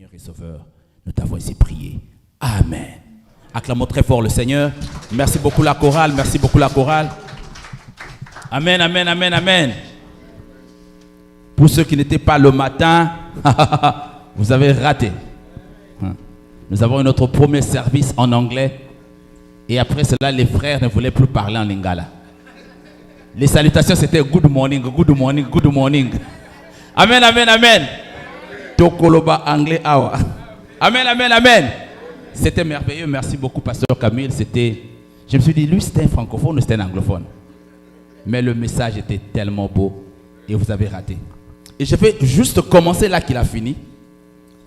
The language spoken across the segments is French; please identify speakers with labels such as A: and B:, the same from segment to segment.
A: Seigneur et Sauveur, nous t'avons ainsi prié. Amen. Acclamons très fort le Seigneur. Merci beaucoup la chorale, merci beaucoup la chorale. Amen, amen, amen, amen. Pour ceux qui n'étaient pas le matin, vous avez raté. Nous avons eu notre premier service en anglais. Et après cela, les frères ne voulaient plus parler en lingala. Les salutations, c'était good morning, good morning, good morning. Amen, amen, amen. Tokoloba anglais awa. Amen, amen, amen. C'était merveilleux. Merci beaucoup, Pasteur Camille. Je me suis dit, lui, c'était un francophone ou c'était un anglophone? Mais le message était tellement beau et vous avez raté. Et je vais juste commencer là qu'il a fini.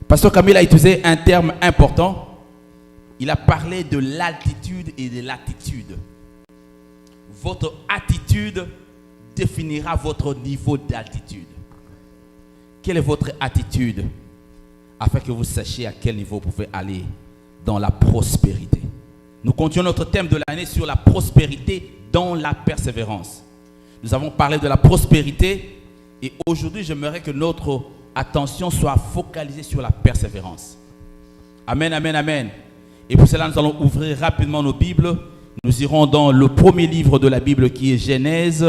A: Pasteur Camille a utilisé un terme important. Il a parlé de l'altitude et de l'attitude. Votre attitude définira votre niveau d'altitude. Quelle est votre attitude afin que vous sachiez à quel niveau vous pouvez aller dans la prospérité? Nous continuons notre thème de l'année sur la prospérité dans la persévérance. Nous avons parlé de la prospérité et aujourd'hui, j'aimerais que notre attention soit focalisée sur la persévérance. Amen, amen, amen. Et pour cela, nous allons ouvrir rapidement nos Bibles. Nous irons dans le premier livre de la Bible qui est Genèse.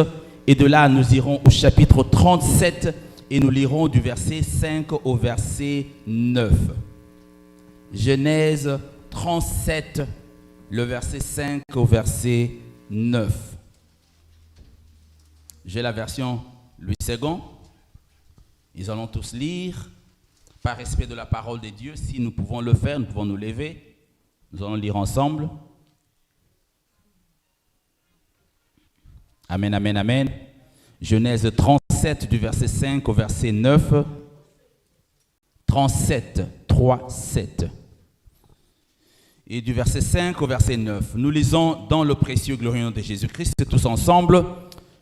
A: Et de là, nous irons au chapitre 37 et nous lirons du verset 5 au verset 9. Genèse 37, le verset 5 au verset 9. J'ai la version Louis II. Ils allons tous lire par respect de la parole de Dieu. Si nous pouvons le faire, nous pouvons nous lever. Nous allons lire ensemble. Amen, amen, amen. Genèse 37 du verset 5 au verset 9. 37, 3, 7. Et du verset 5 au verset 9. Nous lisons dans le précieux glorieux nom de Jésus-Christ, tous ensemble.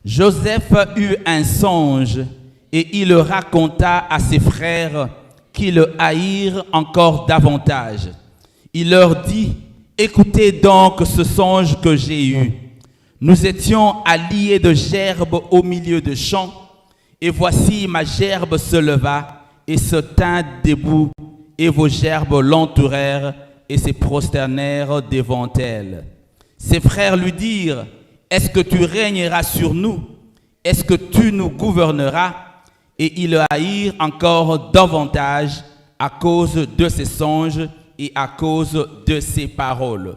A: Joseph eut un songe et il le raconta à ses frères qui le haïrent encore davantage. Il leur dit, écoutez donc ce songe que j'ai eu. Nous étions à lier de gerbes au milieu de champs, et voici ma gerbe se leva et se tint debout, et vos gerbes l'entourèrent et se prosternèrent devant elle. Ses frères lui dirent, est-ce que tu régneras sur nous? Est-ce que tu nous gouverneras? Et ils le haïrent encore davantage à cause de ses songes et à cause de ses paroles.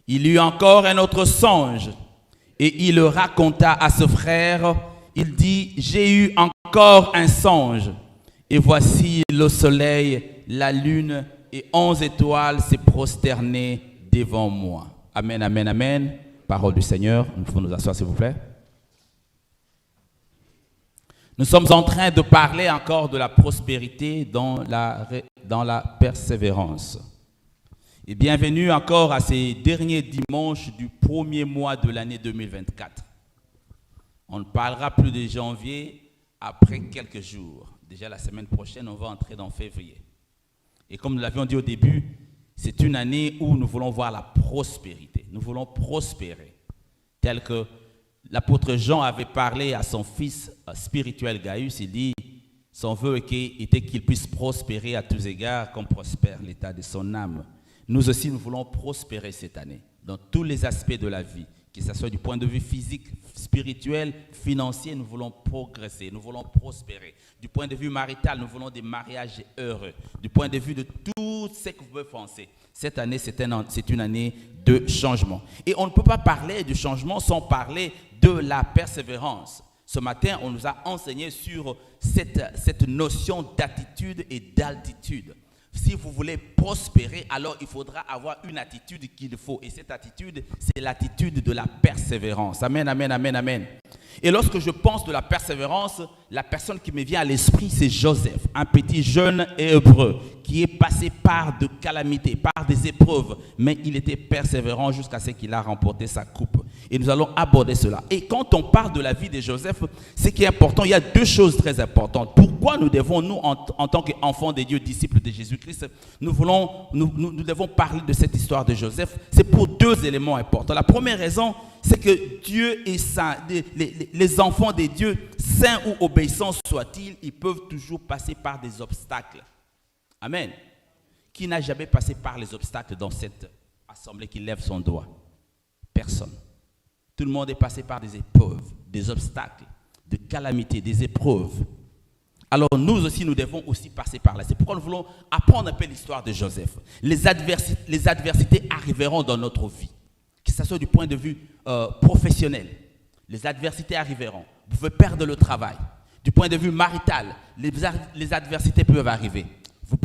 A: Il eut encore un autre songe, et il le raconta à ce frère. Il dit, j'ai eu encore un songe, et voici le soleil, la lune et 11 étoiles se prosternaient devant moi. Amen, amen, amen. Parole du Seigneur. Il faut nous asseoir, s'il vous plaît. Nous sommes en train de parler encore de la prospérité dans la persévérance. Et bienvenue encore à ces derniers dimanches du premier mois de l'année 2024. On ne parlera plus de janvier après quelques jours. Déjà la semaine prochaine, on va entrer dans février. Et comme nous l'avions dit au début, c'est une année où nous voulons voir la prospérité. Nous voulons prospérer. Tel que l'apôtre Jean avait parlé à son fils spirituel Gaius, il dit, son vœu était qu'il puisse prospérer à tous égards comme prospère l'état de son âme. Nous aussi, nous voulons prospérer cette année dans tous les aspects de la vie, que ce soit du point de vue physique, spirituel, financier, nous voulons progresser, nous voulons prospérer. Du point de vue marital, nous voulons des mariages heureux. Du point de vue de tout ce que vous pouvez penser, cette année, c'est une année de changement. Et on ne peut pas parler du changement sans parler de la persévérance. Ce matin, on nous a enseigné sur cette notion d'attitude et d'altitude. Si vous voulez prospérer, alors il faudra avoir une attitude qu'il faut. Et cette attitude, c'est l'attitude de la persévérance. Amen, amen, amen, amen. Et lorsque je pense de la persévérance, la personne qui me vient à l'esprit, c'est Joseph, un petit jeune hébreu qui est passé par de calamités, par des épreuves, mais il était persévérant jusqu'à ce qu'il a remporté sa coupe. Et nous allons aborder cela. Et quand on parle de la vie de Joseph, ce qui est important, il y a deux choses très importantes. Pourquoi nous devons, nous, en tant qu'enfants de Dieu, disciples de Jésus-Christ, nous devons parler de cette histoire de Joseph? C'est pour deux éléments importants. La première raison, c'est que Dieu est saint. Les enfants de Dieu, saints ou obéissants soient-ils, ils peuvent toujours passer par des obstacles. Amen. Qui n'a jamais passé par les obstacles dans cette assemblée qui lève son doigt? Personne. Tout le monde est passé par des épreuves, des obstacles, des calamités, des épreuves. Alors nous aussi, nous devons aussi passer par là. C'est pourquoi nous voulons apprendre un peu l'histoire de Joseph. Les adversités arriveront dans notre vie, que ce soit du point de vue professionnel. Les adversités arriveront. Vous pouvez perdre le travail. Du point de vue marital, les adversités peuvent arriver. Vous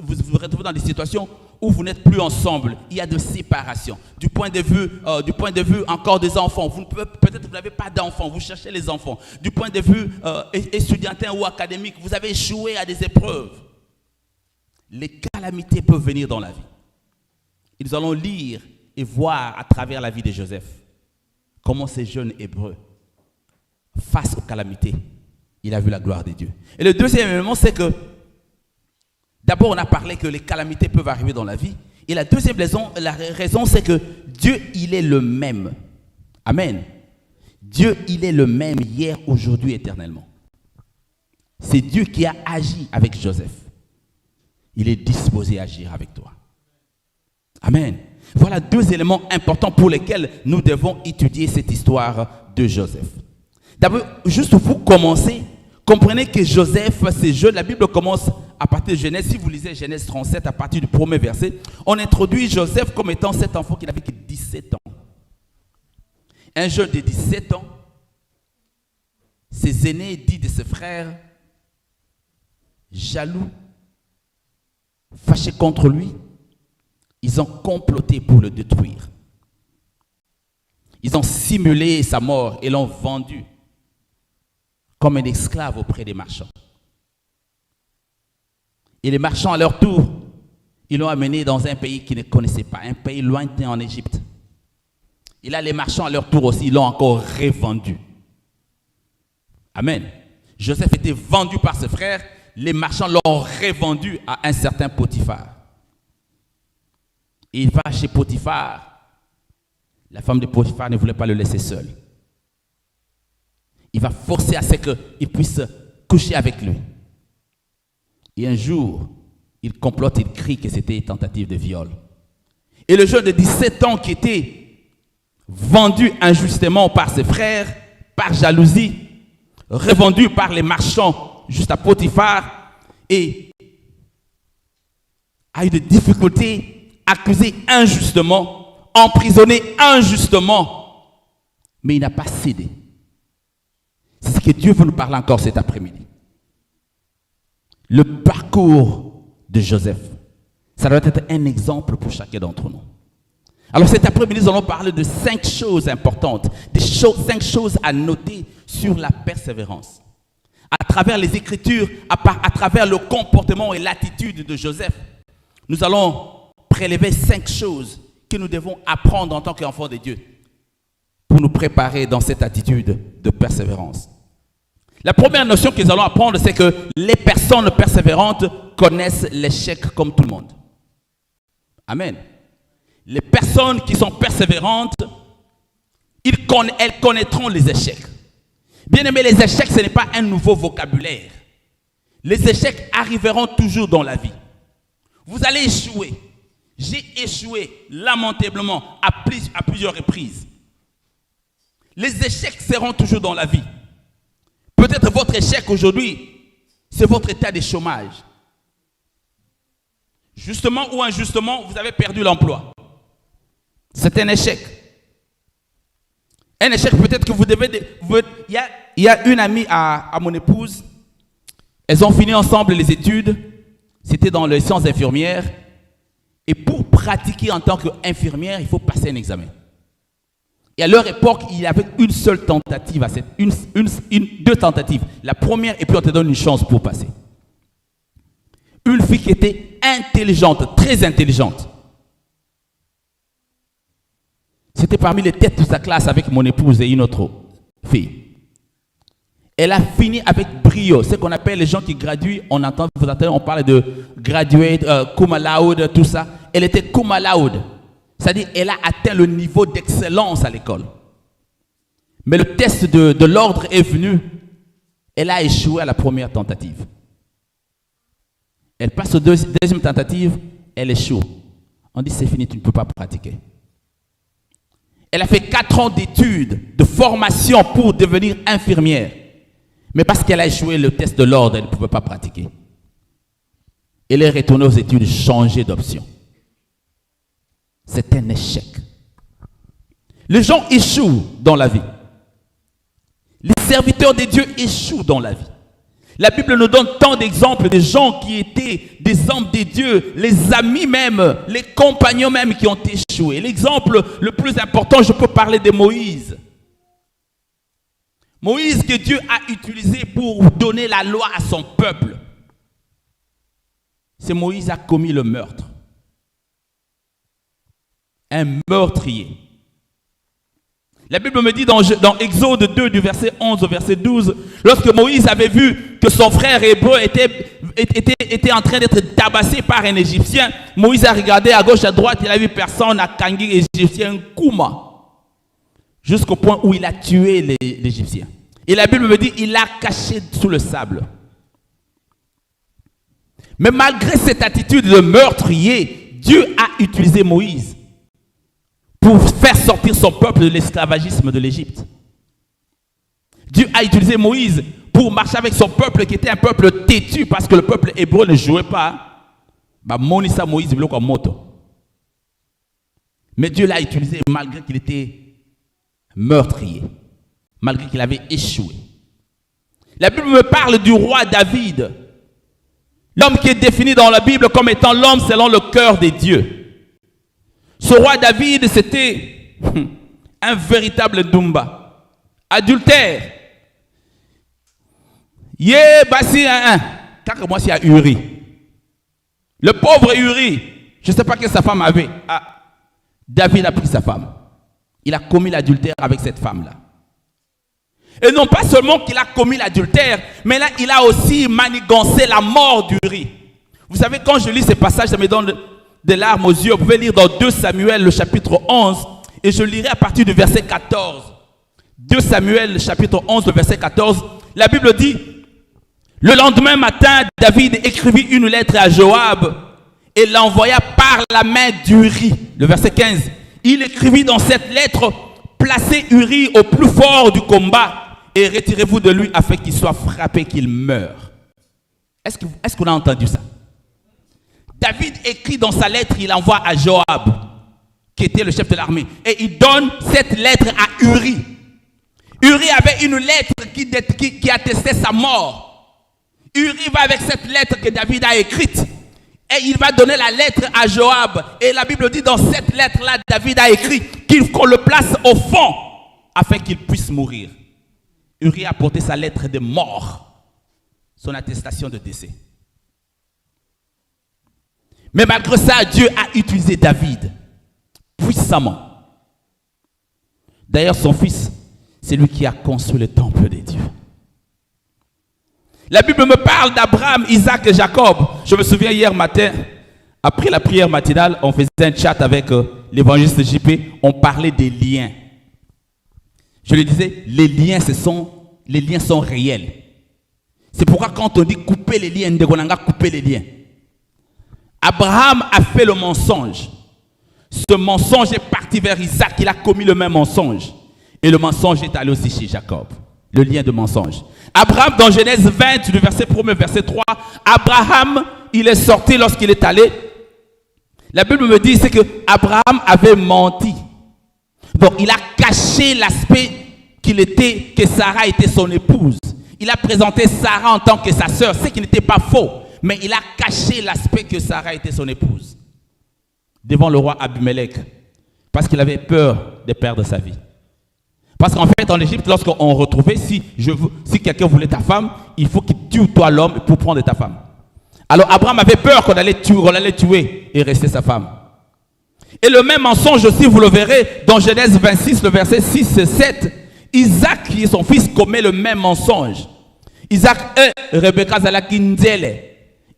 A: vous retrouvez dans des situations où vous n'êtes plus ensemble. Il y a de séparation. Du point de vue encore des enfants, peut-être vous n'avez pas d'enfants, vous cherchez les enfants. Du point de vue étudiantin ou académique, vous avez échoué à des épreuves. Les calamités peuvent venir dans la vie. Et nous allons lire et voir à travers la vie de Joseph comment ces jeunes Hébreux, face aux calamités, il a vu la gloire de Dieu. Et le deuxième élément, c'est que d'abord, on a parlé que les calamités peuvent arriver dans la vie. Et la deuxième raison, c'est que Dieu, il est le même. Amen. Dieu, il est le même hier, aujourd'hui, éternellement. C'est Dieu qui a agi avec Joseph. Il est disposé à agir avec toi. Amen. Voilà deux éléments importants pour lesquels nous devons étudier cette histoire de Joseph. D'abord, juste pour commencer, comprenez que Joseph, c'est jeune. La Bible commence à partir de Genèse. Si vous lisez Genèse 37, à partir du premier verset, on introduit Joseph comme étant cet enfant qui n'avait que 17 ans. Un jeune de 17 ans, ses aînés disent de ses frères, jaloux, fâchés contre lui, ils ont comploté pour le détruire. Ils ont simulé sa mort et l'ont vendu comme un esclave auprès des marchands. Et les marchands, à leur tour, ils l'ont amené dans un pays qu'ils ne connaissaient pas, un pays lointain en Égypte. Et là, les marchands, à leur tour aussi, ils l'ont encore revendu. Amen. Joseph était vendu par ses frères, les marchands l'ont revendu à un certain Potiphar. Et il va chez Potiphar. La femme de Potiphar ne voulait pas le laisser seul. Il va forcer à ce qu'il puisse coucher avec lui. Et un jour, il complote, il crie que c'était une tentative de viol. Et le jeune de 17 ans qui était vendu injustement par ses frères, par jalousie, revendu par les marchands juste à Potiphar, et a eu des difficultés, accusé injustement, emprisonné injustement, mais il n'a pas cédé. C'est ce que Dieu veut nous parler encore cet après-midi. Le parcours de Joseph, ça doit être un exemple pour chacun d'entre nous. Alors cet après-midi, nous allons parler de 5 choses importantes, 5 choses à noter sur la persévérance. À travers les Écritures, à travers le comportement et l'attitude de Joseph, nous allons prélever 5 choses que nous devons apprendre en tant qu'enfants de Dieu pour nous préparer dans cette attitude de persévérance. La première notion que nous allons apprendre, c'est que les personnes persévérantes connaissent l'échec comme tout le monde. Amen. Les personnes qui sont persévérantes, elles connaîtront les échecs. Bien aimé, les échecs, ce n'est pas un nouveau vocabulaire. Les échecs arriveront toujours dans la vie. Vous allez échouer. J'ai échoué lamentablement à plusieurs reprises. Les échecs seront toujours dans la vie. Peut-être votre échec aujourd'hui, c'est votre état de chômage. Justement ou injustement, vous avez perdu l'emploi. C'est un échec. Un échec peut-être que vous devez... Il y a une amie à mon épouse. Elles ont fini ensemble les études. C'était dans les sciences infirmières. Et pour pratiquer en tant qu'infirmière, il faut passer un examen. Et à leur époque, il y avait une seule tentative, deux tentatives. La première, et puis on te donne une chance pour passer. Une fille qui était intelligente, très intelligente. C'était parmi les têtes de sa classe avec mon épouse et une autre fille. Elle a fini avec brio, ce qu'on appelle les gens qui graduent, on parle de graduate, cum laude, tout ça. Elle était cum laude, c'est-à-dire elle a atteint le niveau d'excellence à l'école. Mais le test de l'ordre est venu, elle a échoué à la première tentative. Elle passe aux deuxième tentative, elle échoue. On dit c'est fini, tu ne peux pas pratiquer. Elle a fait 4 ans d'études, de formation pour devenir infirmière. Mais parce qu'elle a échoué le test de l'ordre, elle ne pouvait pas pratiquer. Elle est retournée aux études, changer d'option. C'est un échec. Les gens échouent dans la vie. Les serviteurs de Dieu échouent dans la vie. La Bible nous donne tant d'exemples de gens qui étaient des hommes de Dieu, les amis même, les compagnons même qui ont échoué. L'exemple le plus important, je peux parler de Moïse. Moïse que Dieu a utilisé pour donner la loi à son peuple. C'est Moïse qui a commis le meurtre. Un meurtrier. La Bible me dit dans Exode 2 du verset 11 au verset 12, lorsque Moïse avait vu que son frère hébreu était en train d'être tabassé par un Égyptien, Moïse a regardé à gauche, à droite, il a vu personne, a kangé l'Égyptien Kouma, jusqu'au point où il a tué l'Égyptien. Et la Bible me dit, il l'a caché sous le sable. Mais malgré cette attitude de meurtrier, Dieu a utilisé Moïse pour faire sortir son peuple de l'esclavagisme de l'Égypte. Dieu a utilisé Moïse pour marcher avec son peuple qui était un peuple têtu parce que le peuple hébreu ne jouait pas. Monisa Moïse comme moto. Mais Dieu l'a utilisé malgré qu'il était meurtrier, malgré qu'il avait échoué. La Bible me parle du roi David, l'homme qui est défini dans la Bible comme étant l'homme selon le cœur de Dieu. Ce roi David, c'était un véritable Dumba. Adultère. Car moi, c'est à Uri. Le pauvre Uri, je ne sais pas que sa femme avait. David a pris sa femme. Il a commis l'adultère avec cette femme-là. Et non pas seulement qu'il a commis l'adultère, mais là, il a aussi manigancé la mort d'Uri. Vous savez, quand je lis ces passages, ça me donne des larmes aux yeux. Vous pouvez lire dans 2 Samuel, le chapitre 11, et je lirai à partir du verset 14. 2 Samuel, le chapitre 11, le verset 14. La Bible dit, le lendemain matin, David écrivit une lettre à Joab et l'envoya par la main d'Uri. Le verset 15. Il écrivit dans cette lettre, placez Uri au plus fort du combat et retirez-vous de lui afin qu'il soit frappé, qu'il meure. Est-ce qu'on a entendu ça? David écrit dans sa lettre, il envoie à Joab, qui était le chef de l'armée, et il donne cette lettre à Uri. Uri avait une lettre qui attestait sa mort. Uri va avec cette lettre que David a écrite, et il va donner la lettre à Joab. Et la Bible dit dans cette lettre-là, David a écrit qu'on le place au fond, afin qu'il puisse mourir. Uri a porté sa lettre de mort, son attestation de décès. Mais malgré ça, Dieu a utilisé David puissamment. D'ailleurs, son fils, c'est lui qui a construit le temple de Dieu. La Bible me parle d'Abraham, Isaac et Jacob. Je me souviens hier matin, après la prière matinale, on faisait un chat avec l'évangéliste JP, on parlait des liens. Je lui disais, les liens sont réels. C'est pourquoi quand on dit couper les liens, on a coupé les liens. Abraham a fait le mensonge. Ce mensonge est parti vers Isaac. Il a commis le même mensonge. Et le mensonge est allé aussi chez Jacob. Le lien de mensonge. Abraham, dans Genèse 20, du verset 1er, verset 3, Abraham, il est sorti lorsqu'il est allé. La Bible me dit c'est que Abraham avait menti. Donc, il a caché l'aspect que Sarah était son épouse. Il a présenté Sarah en tant que sa sœur, ce qui n'était pas faux. Mais il a caché l'aspect que Sarah était son épouse devant le roi Abimelech parce qu'il avait peur de perdre sa vie. Parce qu'en fait, en Égypte, lorsqu'on retrouvait, si quelqu'un voulait ta femme, il faut qu'il tue toi l'homme pour prendre ta femme. Alors Abraham avait peur qu'on allait tuer et rester sa femme. Et le même mensonge aussi, vous le verrez dans Genèse 26, le verset 6 et 7. Isaac, qui est son fils, commet le même mensonge. Isaac, Rebecca Zalakindele.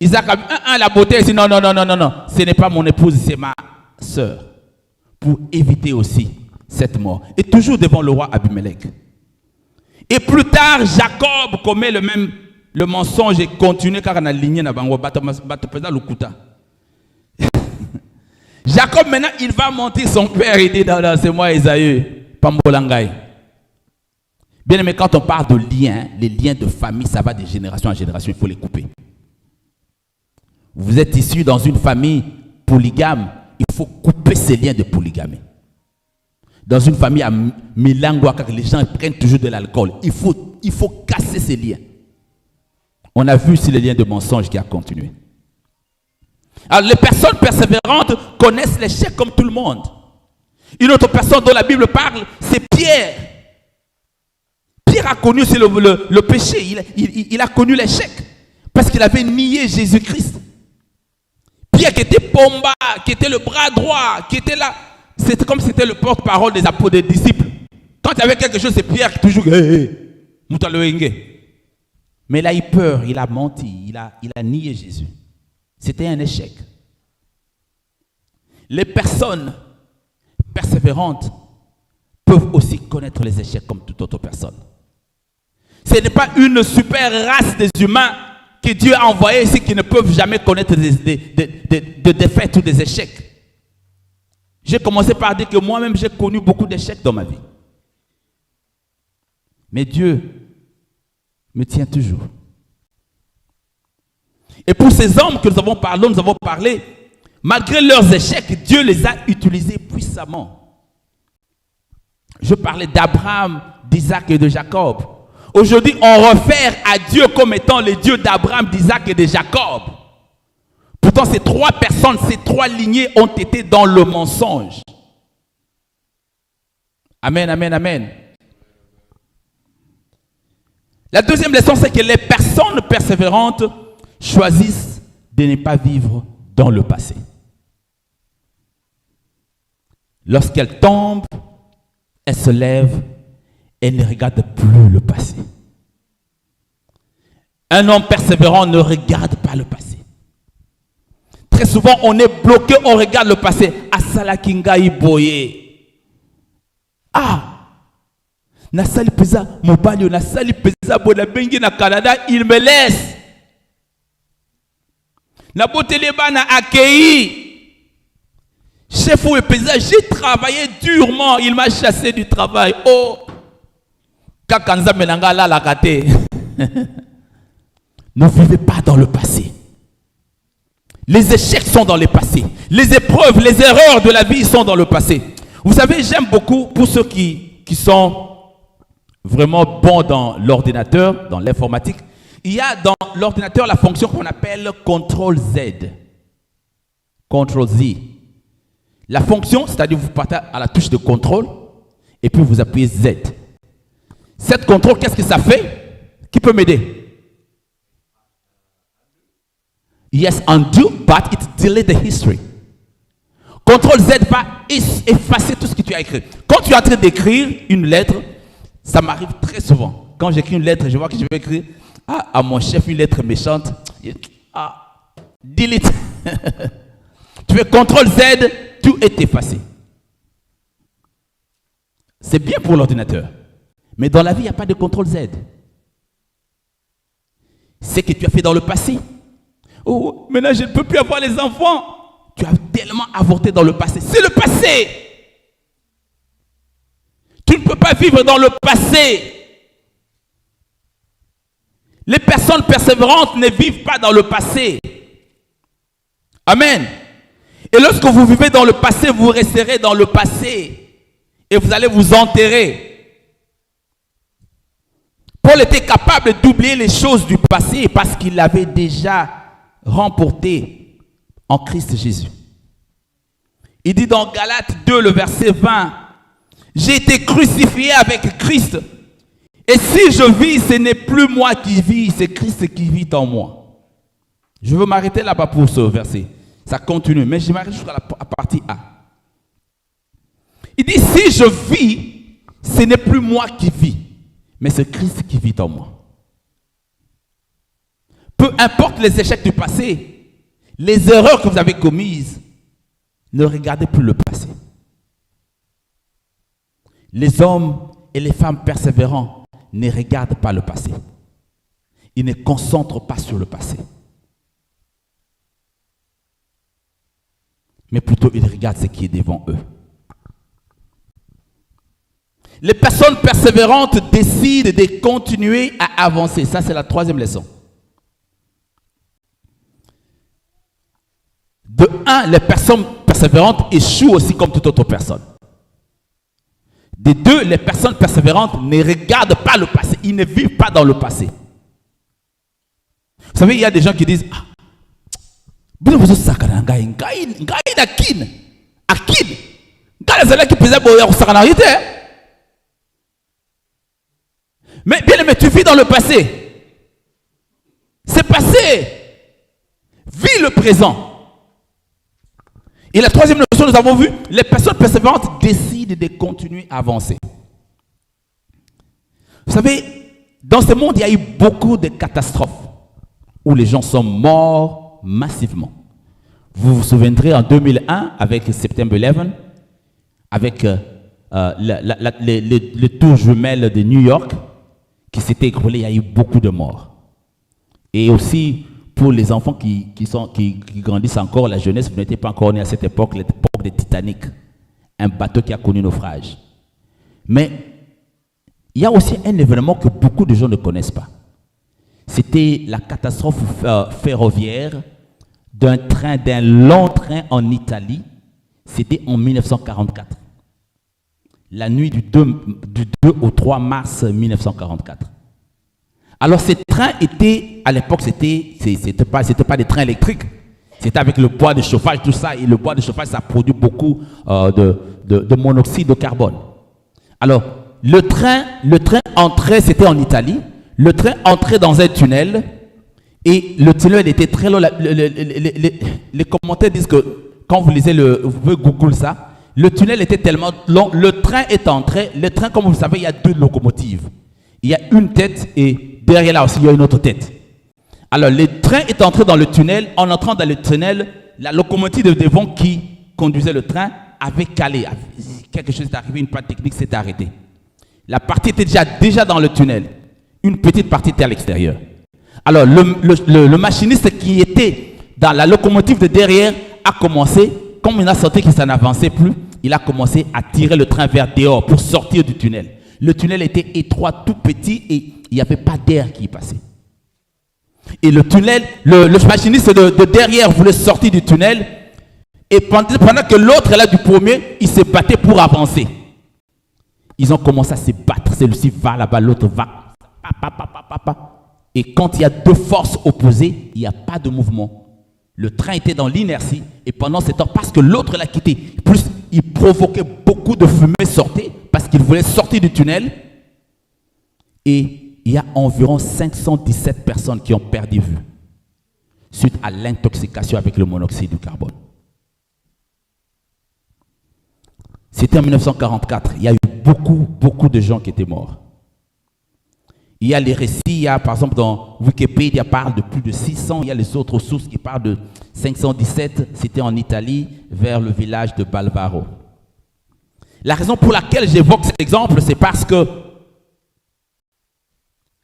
A: Isaac a vu la beauté, il dit non, ce n'est pas mon épouse, c'est ma sœur. Pour éviter aussi cette mort. Et toujours devant le roi Abimelech. Et plus tard, Jacob commet le même le mensonge est continué car on a ligné na bango lukuta. Jacob maintenant il va mentir son père, il dit non, c'est moi Esaü, Pambolangai. Bien aimé, quand on parle de liens, les liens de famille, ça va de génération en génération, il faut les couper. Vous êtes issu dans une famille polygame, il faut couper ces liens de polygamie. Dans une famille à Milangwa, car les gens prennent toujours de l'alcool, il faut casser ces liens. On a vu si les liens de mensonge qui a continué. Alors les personnes persévérantes connaissent l'échec comme tout le monde. Une autre personne dont la Bible parle, c'est Pierre. Pierre a connu aussi le péché, il a connu l'échec, parce qu'il avait nié Jésus-Christ. Pierre qui était Pomba, qui était le bras droit, qui était là, c'était comme si c'était le porte-parole des apôtres, des disciples. Quand il y avait quelque chose, c'est Pierre qui toujours mais il a eu peur, il a menti, il a nié Jésus. C'était un échec. Les personnes persévérantes peuvent aussi connaître les échecs comme toute autre personne. Ce n'est pas une super race des humains que Dieu a envoyés ici qui ne peuvent jamais connaître des défaites ou des échecs. J'ai commencé par dire que moi-même j'ai connu beaucoup d'échecs dans ma vie. Mais Dieu me tient toujours. Et pour ces hommes que nous avons parlé, malgré leurs échecs, Dieu les a utilisés puissamment. Je parlais d'Abraham, d'Isaac et de Jacob. Aujourd'hui, on réfère à Dieu comme étant le Dieu d'Abraham, d'Isaac et de Jacob. Pourtant, ces trois personnes, ces trois lignées ont été dans le mensonge. Amen, amen, amen. La deuxième leçon, c'est que les personnes persévérantes choisissent de ne pas vivre dans le passé. Lorsqu'elles tombent, elles se lèvent et ne regardent plus le passé. Un homme persévérant ne regarde pas le passé. Très souvent, on est bloqué, on regarde le passé. Asalakinga iboye. Ah! Nasali pesa mobali, nasali pesa bona bengi na Canada, il me laisse. Na botele bana accueilli. Chef ou pesa, j'ai travaillé durement, il m'a chassé du travail. Oh! Kakanza menanga la lakate. Ne vivez pas dans le passé. Les échecs sont dans le passé. Les épreuves, les erreurs de la vie sont dans le passé. Vous savez, j'aime beaucoup pour ceux qui sont vraiment bons dans l'ordinateur, dans l'informatique. Il y a dans l'ordinateur la fonction qu'on appelle CTRL-Z. CTRL-Z. La fonction, c'est-à-dire vous partez à la touche de contrôle et puis vous appuyez Z. Cette contrôle, qu'est-ce que ça fait? Qui peut m'aider? Yes, undo, but it delete the history. CTRL Z va effacer tout ce que tu as écrit. Quand tu es en train d'écrire une lettre, ça m'arrive très souvent. Quand j'écris une lettre, je vois que je vais écrire à mon chef une lettre méchante. Delete. Tu fais CTRL Z, tout est effacé. C'est bien pour l'ordinateur. Mais dans la vie, il n'y a pas de CTRL Z. C'est que tu as fait dans le passé. Oh, maintenant je ne peux plus avoir les enfants. Tu as tellement avorté dans le passé. C'est le passé. Tu ne peux pas vivre dans le passé. Les personnes persévérantes ne vivent pas dans le passé. Amen. Et lorsque vous vivez dans le passé, vous resterez dans le passé. Et vous allez vous enterrer. Paul était capable d'oublier les choses du passé parce qu'il avait déjà remporté en Christ Jésus. Il dit dans Galates 2, le verset 20, « J'ai été crucifié avec Christ, et si je vis, ce n'est plus moi qui vis, c'est Christ qui vit en moi. » Je veux m'arrêter là-bas pour ce verset. Ça continue, mais je m'arrête jusqu'à la partie A. Il dit, si je vis, ce n'est plus moi qui vis, mais c'est Christ qui vit en moi. Peu importe les échecs du passé, les erreurs que vous avez commises, ne regardez plus le passé. Les hommes et les femmes persévérants ne regardent pas le passé. ils ne concentrent pas sur le passé. Mais plutôt ils regardent ce qui est devant eux. Les personnes persévérantes décident de continuer à avancer. Ça, c'est la troisième leçon. De un, les personnes persévérantes échouent aussi comme toute autre personne. De deux, les personnes persévérantes ne regardent pas le passé. Ils ne vivent pas dans le passé. Vous savez, il y a des gens qui disent mais bien aimé, tu vis dans le passé. C'est passé. Vis le présent. Et la troisième leçon, nous avons vu, les personnes persévérantes décident de continuer à avancer. Vous savez, dans ce monde, il y a eu beaucoup de catastrophes où les gens sont morts massivement. Vous vous souviendrez en 2001 avec September 11, avec les tours jumelles de New York qui s'étaient écroulées, il y a eu beaucoup de morts. Et aussi, pour les enfants qui grandissent encore, la jeunesse, vous n'étiez pas encore né à cette époque, l'époque de Titanic, un bateau qui a connu naufrage. Mais il y a aussi un événement que beaucoup de gens ne connaissent pas. C'était la catastrophe ferroviaire d'un long train en Italie. C'était en 1944. La nuit du 2 au 3 mars 1944. Alors ces trains étaient, à l'époque, c'était pas des trains électriques. C'était avec le bois de chauffage, tout ça. Et le bois de chauffage, ça produit beaucoup de monoxyde de carbone. Alors, le train entrait, c'était en Italie. Le train entrait dans un tunnel. Et le tunnel était très long. Les commentaires disent que, quand vous lisez vous pouvez Google ça, le tunnel était tellement long. Le train est entré. Le train, comme vous le savez, il y a deux locomotives. Il y a une tête et derrière là aussi, il y a une autre tête. Alors, le train est entré dans le tunnel. En entrant dans le tunnel, la locomotive de devant qui conduisait le train avait calé. Quelque chose est arrivé, une panne technique s'est arrêtée. La partie était déjà dans le tunnel. Une petite partie était à l'extérieur. Alors, le machiniste qui était dans la locomotive de derrière a commencé, comme il a senti que ça n'avançait plus, il a commencé à tirer le train vers dehors pour sortir du tunnel. Le tunnel était étroit, tout petit et il n'y avait pas d'air qui y passait. Et le tunnel, le machiniste de derrière voulait sortir du tunnel et pendant que l'autre là du premier, il se battait pour avancer. Ils ont commencé à se battre. Celui-ci va là-bas, l'autre va. Et quand il y a deux forces opposées, il n'y a pas de mouvement. Le train était dans l'inertie et pendant ce temps, parce que l'autre l'a quitté, plus il provoquait beaucoup de fumée sortait parce qu'il voulait sortir du tunnel. Et il y a environ 517 personnes qui ont perdu vue suite à l'intoxication avec le monoxyde de carbone. C'était en 1944. Il y a eu beaucoup de gens qui étaient morts. Il y a les récits, il y a par exemple dans Wikipédia, parle de plus de 600. Il y a les autres sources qui parlent de 517. C'était en Italie, vers le village de Balvaro. La raison pour laquelle j'évoque cet exemple, c'est parce que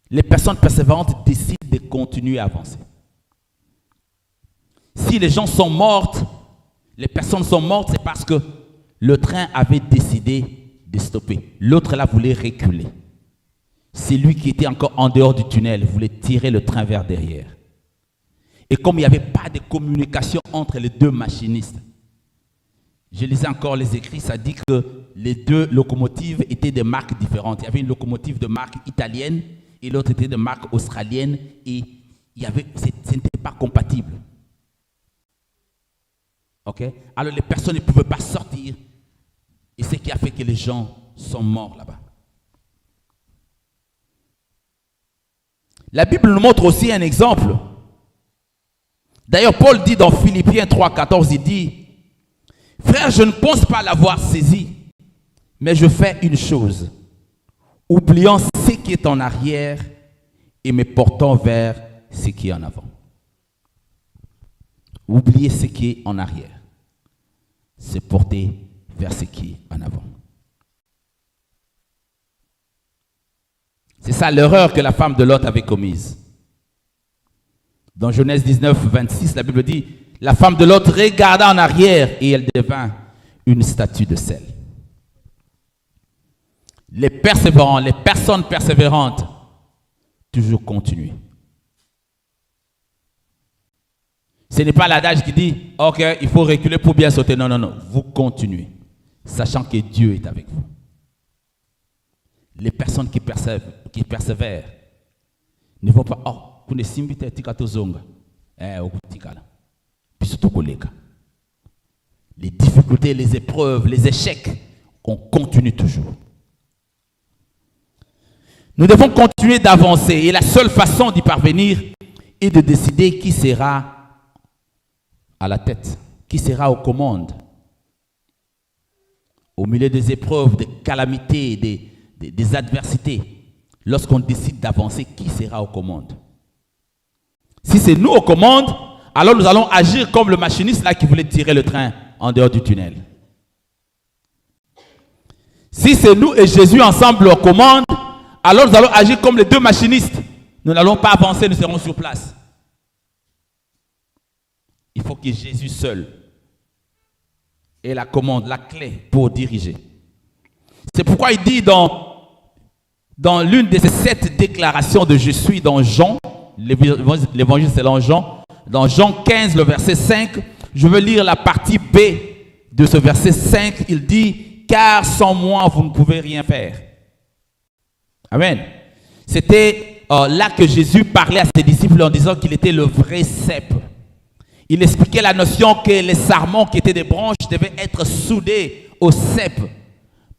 A: les personnes persévérantes décident de continuer à avancer. Si les gens sont mortes, les personnes sont mortes, c'est parce que le train avait décidé de stopper. L'autre là voulait reculer. C'est lui qui était encore en dehors du tunnel, voulait tirer le train vers derrière. Et comme il n'y avait pas de communication entre les deux machinistes, je lisais encore les écrits, ça dit que les deux locomotives étaient de marques différentes. Il y avait une locomotive de marque italienne et l'autre était de marque australienne et ce n'était pas compatible. Okay? Alors les personnes ne pouvaient pas sortir et c'est ce qui a fait que les gens sont morts là-bas. La Bible nous montre aussi un exemple. D'ailleurs, Paul dit dans Philippiens 3,14, il dit « Frère, je ne pense pas l'avoir saisi, mais je fais une chose, oubliant ce qui est en arrière et me portant vers ce qui est en avant. » Oublier ce qui est en arrière, se porter vers ce qui est en avant. C'est ça l'erreur que la femme de Lot avait commise. Dans Genèse 19, 26, la Bible dit, la femme de Lot regarda en arrière et elle devint une statue de sel. Les persévérants, les personnes persévérantes, toujours continuer. Ce n'est pas l'adage qui dit, ok, il faut reculer pour bien sauter. Non, non, non, vous continuez, sachant que Dieu est avec vous. Les personnes qui persévèrent ne vont pas, oh, vous ne simbite tikato zonga. Les difficultés, les épreuves, les échecs, on continue toujours. Nous devons continuer d'avancer et la seule façon d'y parvenir est de décider qui sera à la tête, qui sera aux commandes. Au milieu des épreuves, des calamités, des adversités, lorsqu'on décide d'avancer, qui sera aux commandes? Si c'est nous aux commandes, alors nous allons agir comme le machiniste là qui voulait tirer le train en dehors du tunnel. Si c'est nous et Jésus ensemble aux commandes, alors nous allons agir comme les deux machinistes. Nous n'allons pas avancer, nous serons sur place. Il faut que Jésus seul ait la commande, la clé pour diriger. C'est pourquoi il dit dans l'une de ces 7 déclarations de je suis dans Jean, l'évangile selon Jean, dans Jean 15, le verset 5, je veux lire la partie B de ce verset 5, il dit, car sans moi vous ne pouvez rien faire. Amen. C'était là que Jésus parlait à ses disciples en disant qu'il était le vrai cep. Il expliquait la notion que les sarments qui étaient des branches devaient être soudés au cep.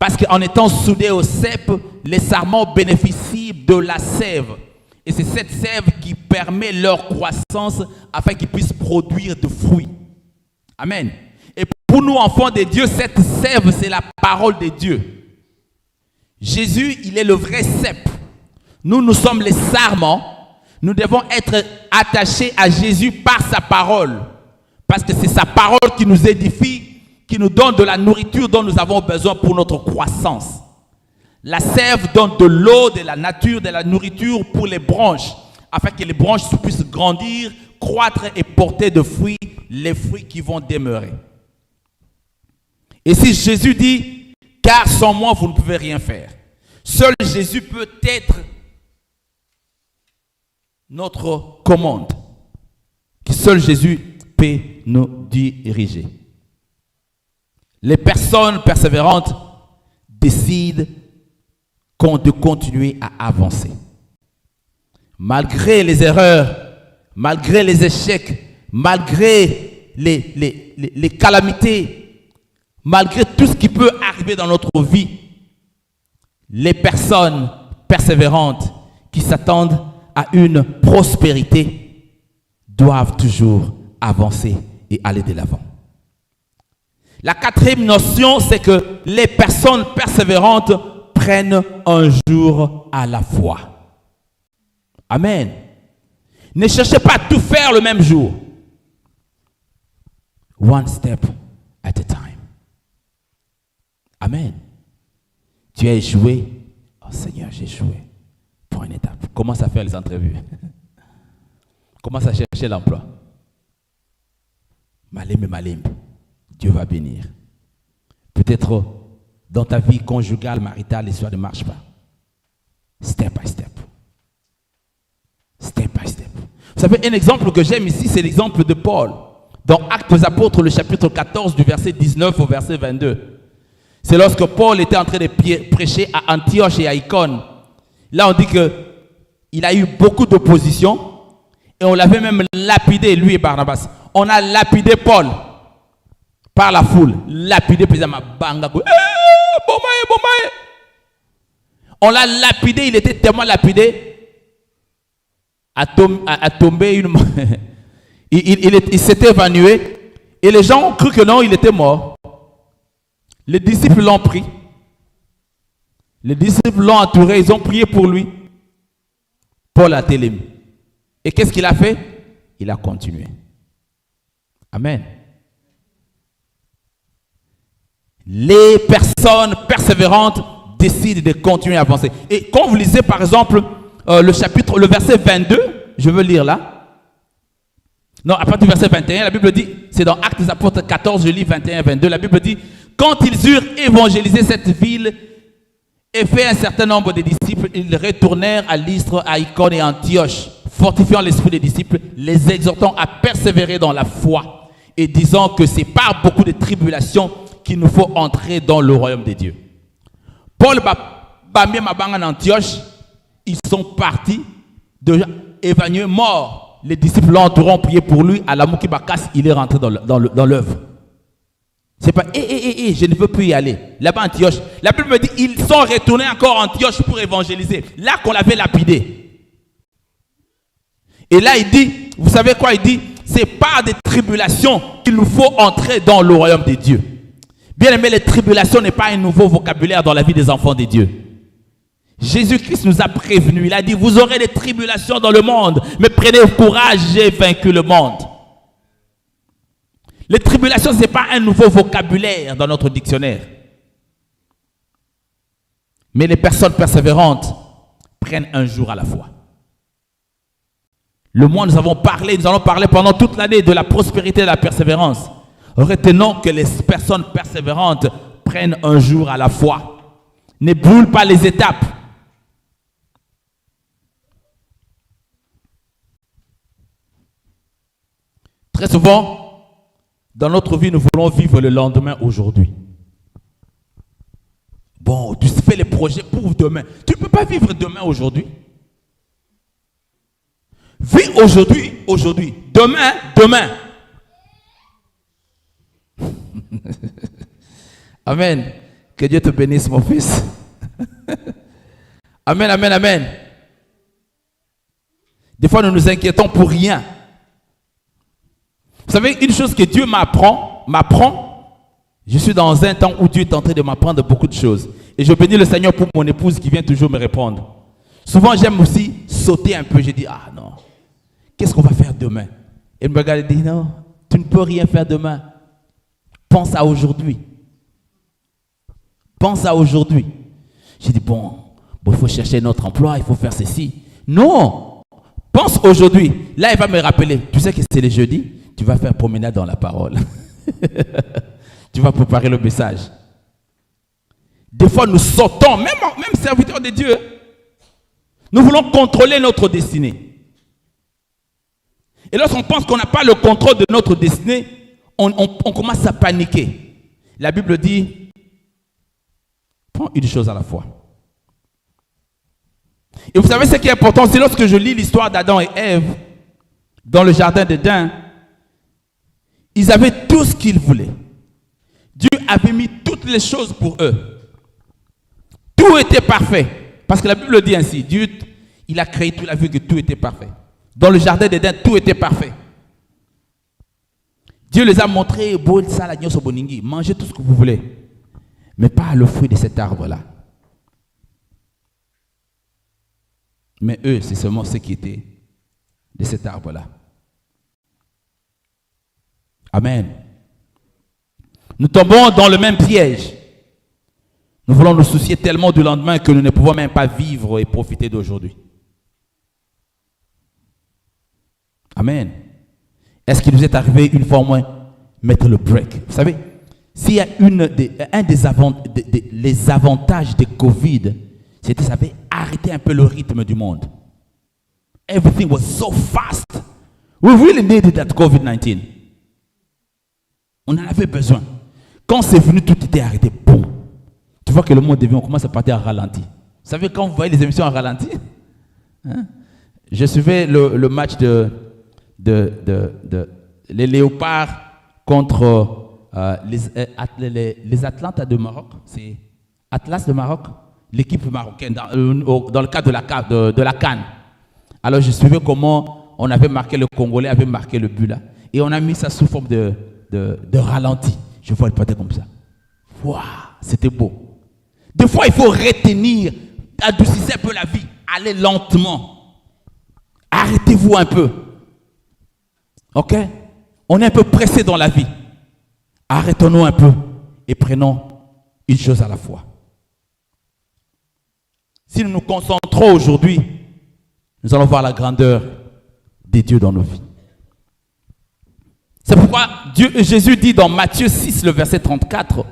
A: Parce qu'en étant soudés au cep, les sarments bénéficient de la sève. Et c'est cette sève qui permet leur croissance afin qu'ils puissent produire de fruits. Amen. Et pour nous, enfants de Dieu, cette sève, c'est la parole de Dieu. Jésus, il est le vrai cep. Nous, nous sommes les sarments. Nous devons être attachés à Jésus par sa parole. Parce que c'est sa parole qui nous édifie, qui nous donne de la nourriture dont nous avons besoin pour notre croissance. La sève donne de l'eau, de la nature, de la nourriture pour les branches, afin que les branches puissent grandir, croître et porter de fruits, les fruits qui vont demeurer. Et si Jésus dit, car sans moi vous ne pouvez rien faire, seul Jésus peut être notre commande, que seul Jésus peut nous diriger. Les personnes persévérantes décident de continuer à avancer. Malgré les erreurs, malgré les échecs, malgré les calamités, malgré tout ce qui peut arriver dans notre vie, les personnes persévérantes qui s'attendent à une prospérité doivent toujours avancer et aller de l'avant. La 4e notion, c'est que les personnes persévérantes prennent un jour à la fois. Amen. Ne cherchez pas à tout faire le même jour. One step at a time. Amen. Tu as échoué. Oh Seigneur, j'ai échoué. Pour une étape. Commence à faire les entrevues. Commence à chercher l'emploi. Malim. Dieu va bénir. Peut-être dans ta vie conjugale, maritale, l'histoire ne marche pas. Step by step. Step by step. Vous savez, un exemple que j'aime ici, c'est l'exemple de Paul. Dans Actes des Apôtres, le chapitre 14, du verset 19 au verset 22. C'est lorsque Paul était en train de prêcher à Antioche et à Icône. Là, on dit qu'il a eu beaucoup d'opposition et on l'avait même lapidé, lui et Barnabas. On a lapidé Paul par la foule. Lapidé, précisément. On l'a lapidé, il était tellement lapidé. A tombé il s'était évanoui. Et les gens ont cru que non, il était mort. Les disciples l'ont pris. Les disciples l'ont entouré, ils ont prié pour lui. Paul a télémé. Et qu'est-ce qu'il a fait? Il a continué. Amen. Les personnes persévérantes décident de continuer à avancer. Et quand vous lisez par exemple le verset 22, je veux lire là. Non, à partir du verset 21, la Bible dit, c'est dans Actes des Apôtres 14, je lis 21-22, la Bible dit, quand ils eurent évangélisé cette ville et fait un certain nombre de disciples, ils retournèrent à Lystre, à Icône et à Antioche, fortifiant l'esprit des disciples, les exhortant à persévérer dans la foi et disant que c'est par beaucoup de tribulations qu'il nous faut entrer dans le royaume de Dieu. Paul Bambi Mabanga en Antioche, ils sont partis de évanouir mort. Les disciples l'entourant, ont prié pour lui. À la Moukibakas, il est rentré dans l'œuvre. C'est pas, je ne veux plus y aller. Là-bas, Antioche. La Bible me dit, ils sont retournés encore à Antioche pour évangéliser. Là qu'on l'avait lapidé. Et là, il dit, vous savez quoi? Il dit, c'est par des tribulations qu'il nous faut entrer dans le royaume de Dieu. Bien aimé, les tribulations n'est pas un nouveau vocabulaire dans la vie des enfants de Dieu. Jésus-Christ nous a prévenus. Il a dit, vous aurez des tribulations dans le monde, mais prenez courage, j'ai vaincu le monde. Les tribulations, ce n'est pas un nouveau vocabulaire dans notre dictionnaire. Mais les personnes persévérantes prennent un jour à la fois. Le mois, nous allons parler pendant toute l'année de la prospérité et de la persévérance. Retenons que les personnes persévérantes prennent un jour à la fois. Ne brûlent pas les étapes. Très souvent, dans notre vie, nous voulons vivre le lendemain aujourd'hui. Bon, tu fais les projets pour demain. Tu ne peux pas vivre demain aujourd'hui. Vis aujourd'hui. Demain. Amen. Que Dieu te bénisse, mon fils. Amen. Des fois, nous nous inquiétons pour rien. Vous savez, une chose que Dieu m'apprend, je suis dans un temps où Dieu est en train de m'apprendre beaucoup de choses. Et je bénis le Seigneur pour mon épouse qui vient toujours me répondre. Souvent, j'aime aussi sauter un peu. Je dis, ah non, qu'est-ce qu'on va faire demain? Elle me regarde et dit, non, tu ne peux rien faire demain. Pense à aujourd'hui. Je dis, bon, il faut chercher notre emploi, il faut faire ceci. Non, pense aujourd'hui. Là, elle va me rappeler. Tu sais que c'est le jeudi, tu vas faire promenade dans la parole. Tu vas préparer le message. Des fois, nous sautons, même serviteurs de Dieu. Nous voulons contrôler notre destinée. Et lorsqu'on pense qu'on n'a pas le contrôle de notre destinée, on commence à paniquer. La Bible dit, prends une chose à la fois. Et vous savez ce qui est important, c'est lorsque je lis l'histoire d'Adam et Ève dans le jardin d'Éden, ils avaient tout ce qu'ils voulaient. Dieu avait mis toutes les choses pour eux. Tout était parfait. Parce que la Bible dit ainsi, Dieu, il a créé tout, il a vu que tout était parfait. Dans le jardin d'Éden, tout était parfait. Dieu les a montré, mangez tout ce que vous voulez, mais pas le fruit de cet arbre-là. Mais eux, c'est seulement ce qui était de cet arbre-là. Amen. Nous tombons dans le même piège. Nous voulons nous soucier tellement du lendemain que nous ne pouvons même pas vivre et profiter d'aujourd'hui. Amen. Est-ce qu'il nous est arrivé une fois au moins mettre le break? Vous savez, s'il y a les avantages de Covid, c'était ça avait arrêté un peu le rythme du monde. Everything was so fast. We really needed that COVID-19. On en avait besoin. Quand c'est venu, tout était arrêté. Boum. Tu vois que le monde devient, on commence à partir en ralenti. Vous savez, quand vous voyez les émissions en ralenti, hein? Je suivais le match les Léopards contre les Atlantes de Maroc. C'est Atlas de Maroc, l'équipe marocaine, dans le cadre de la CAN. Alors je suivais comment on avait marqué, le Congolais avait marqué le but là. Et on a mis ça sous forme de ralenti. Je vois le partir comme ça. Waouh, c'était beau. Des fois, il faut retenir, adoucissez un peu la vie, allez lentement. Arrêtez-vous un peu. Ok? On est un peu pressé dans la vie. Arrêtons-nous un peu et prenons une chose à la fois. Si nous nous concentrons aujourd'hui, nous allons voir la grandeur des dieux dans nos vies. C'est pourquoi Jésus dit dans Matthieu 6, le verset 34,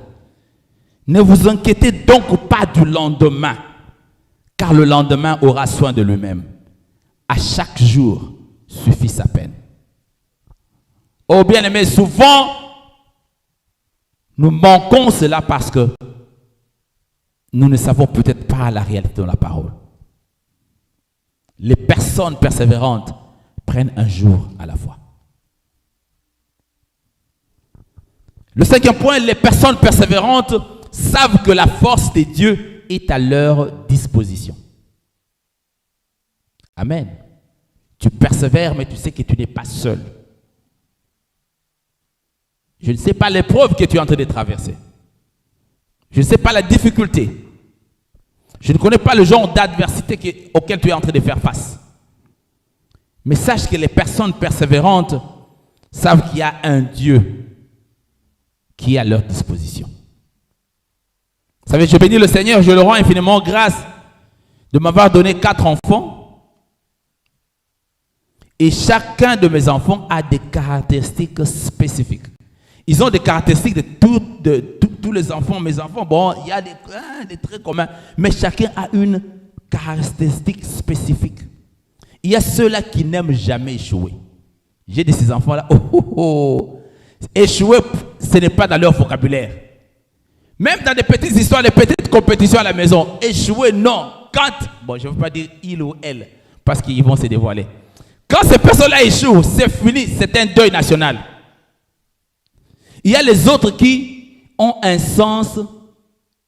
A: « Ne vous inquiétez donc pas du lendemain, car le lendemain aura soin de lui-même. À chaque jour suffit sa peine. » Oh bien-aimés, souvent, nous manquons cela parce que nous ne savons peut-être pas la réalité de la parole. Les personnes persévérantes prennent un jour à la fois. Le cinquième point, les personnes persévérantes savent que la force de Dieu est à leur disposition. Amen. Tu persévères, mais tu sais que tu n'es pas seul. Je ne sais pas l'épreuve que tu es en train de traverser. Je ne sais pas la difficulté. Je ne connais pas le genre d'adversité auquel tu es en train de faire face. Mais sache que les personnes persévérantes savent qu'il y a un Dieu qui est à leur disposition. Vous savez, je bénis le Seigneur, je le rends infiniment grâce de m'avoir donné 4 enfants. Et chacun de mes enfants a des caractéristiques spécifiques. Ils ont des caractéristiques de tous les enfants. Mes enfants, bon, il y a des traits communs, mais chacun a une caractéristique spécifique. Il y a ceux-là qui n'aiment jamais échouer. J'ai de ces enfants-là, échouer, ce n'est pas dans leur vocabulaire. Même dans des petites histoires, des petites compétitions à la maison, échouer, non. Bon, je ne veux pas dire il ou elle, parce qu'ils vont se dévoiler. Quand ces personnes-là échouent, c'est fini, c'est un deuil national. Il y a les autres qui ont un sens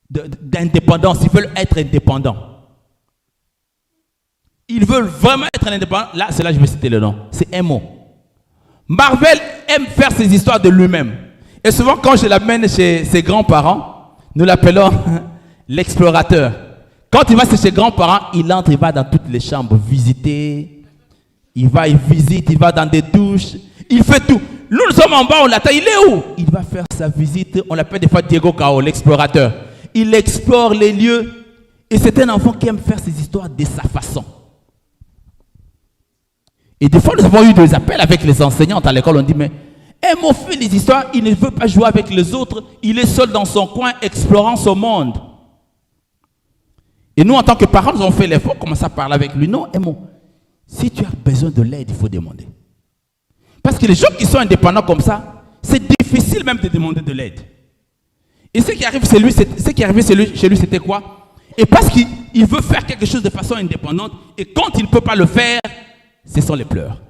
A: d'indépendance, ils veulent être indépendants. Ils veulent vraiment être indépendants. Là, c'est là que je vais citer le nom. C'est Emo. Marvel aime faire ses histoires de lui-même. Et souvent, quand je l'amène chez ses grands-parents, nous l'appelons l'explorateur. Quand il va chez ses grands-parents, il entre, il va dans toutes les chambres visiter. Il visite, il va dans des douches. Il fait tout. Nous sommes en bas, on l'attend. Il est où? Il va faire sa visite. On l'appelle des fois Diego Cao, l'explorateur. Il explore les lieux. Et c'est un enfant qui aime faire ses histoires de sa façon. Et des fois, nous avons eu des appels avec les enseignantes à l'école. On dit, mais Emo fait les histoires, il ne veut pas jouer avec les autres. Il est seul dans son coin, explorant ce monde. Et nous, en tant que parents, nous avons fait l'effort, commencer à parler avec lui. Non, Emo, si tu as besoin de l'aide, il faut demander. Parce que les gens qui sont indépendants comme ça, c'est difficile même de demander de l'aide. Et ce qui arrive chez lui, c'était quoi? Et parce qu'il veut faire quelque chose de façon indépendante, et quand il ne peut pas le faire, ce sont les pleurs.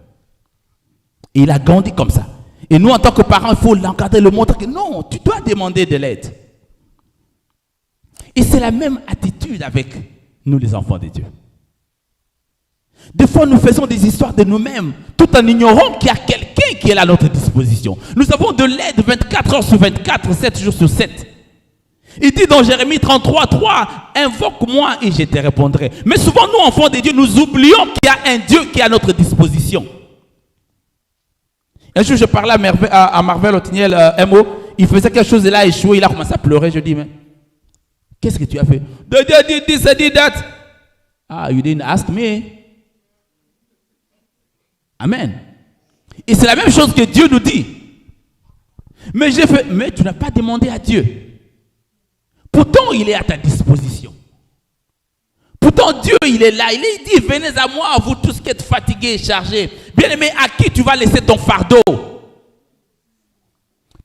A: Et il a grandi comme ça. Et nous, en tant que parents, il faut l'encadrer, le montrer que non, tu dois demander de l'aide. Et c'est la même attitude avec nous, les enfants de Dieu. Des fois, nous faisons des histoires de nous-mêmes, tout en ignorant qu'il y a quelqu'un qui est à notre disposition. Nous avons de l'aide 24 heures sur 24, 7 jours sur 7. Il dit dans Jérémie 33, 3, invoque-moi et je te répondrai. Mais souvent, nous, enfants de Dieu, nous oublions qu'il y a un Dieu qui est à notre disposition. Un jour, je parlais à Marvel Otiniel, MO, il faisait quelque chose et là, il a échoué, il a commencé à pleurer. Je dis, mais qu'est-ce que tu as fait? The Lord did this, I did that. Ah, you didn't ask me. Amen. Et c'est la même chose que Dieu nous dit. Mais j'ai fait, mais tu n'as pas demandé à Dieu. Pourtant, il est à ta disposition. Pourtant, Dieu, il est là. Il dit, venez à moi, vous tous qui êtes fatigués et chargés. Bien-aimé, à qui tu vas laisser ton fardeau?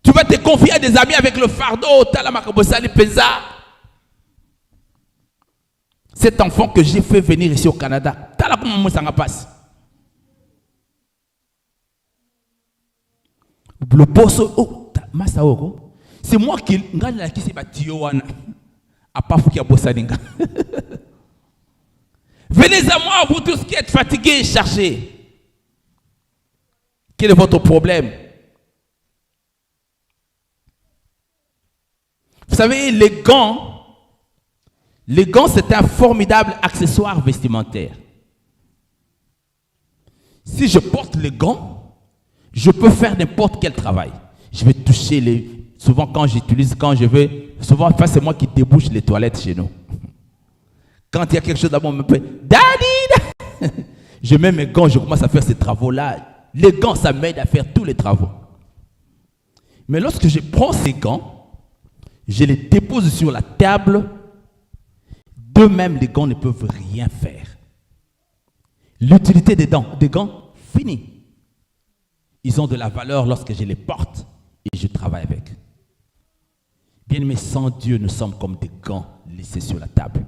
A: Tu vas te confier à des amis avec le fardeau. Cet enfant que j'ai fait venir ici au Canada, comment ça passe? Le boss, c'est moi qui s'est battu. Venez à moi, vous tous qui êtes fatigués et chargés. Quel est votre problème? Vous savez, les gants, c'est un formidable accessoire vestimentaire. Si je porte les gants, je peux faire n'importe quel travail. Je vais toucher souvent quand je vais, souvent c'est moi qui débouche les toilettes chez nous. Quand il y a quelque chose d'abord, on me dit, Daddy! Je mets mes gants, je commence à faire ces travaux-là. Les gants, ça m'aide à faire tous les travaux. Mais lorsque je prends ces gants, je les dépose sur la table, d'eux-mêmes, les gants ne peuvent rien faire. L'utilité des gants, fini. Ils ont de la valeur lorsque je les porte et je travaille avec. Bien-aimés, sans Dieu, nous sommes comme des gants laissés sur la table.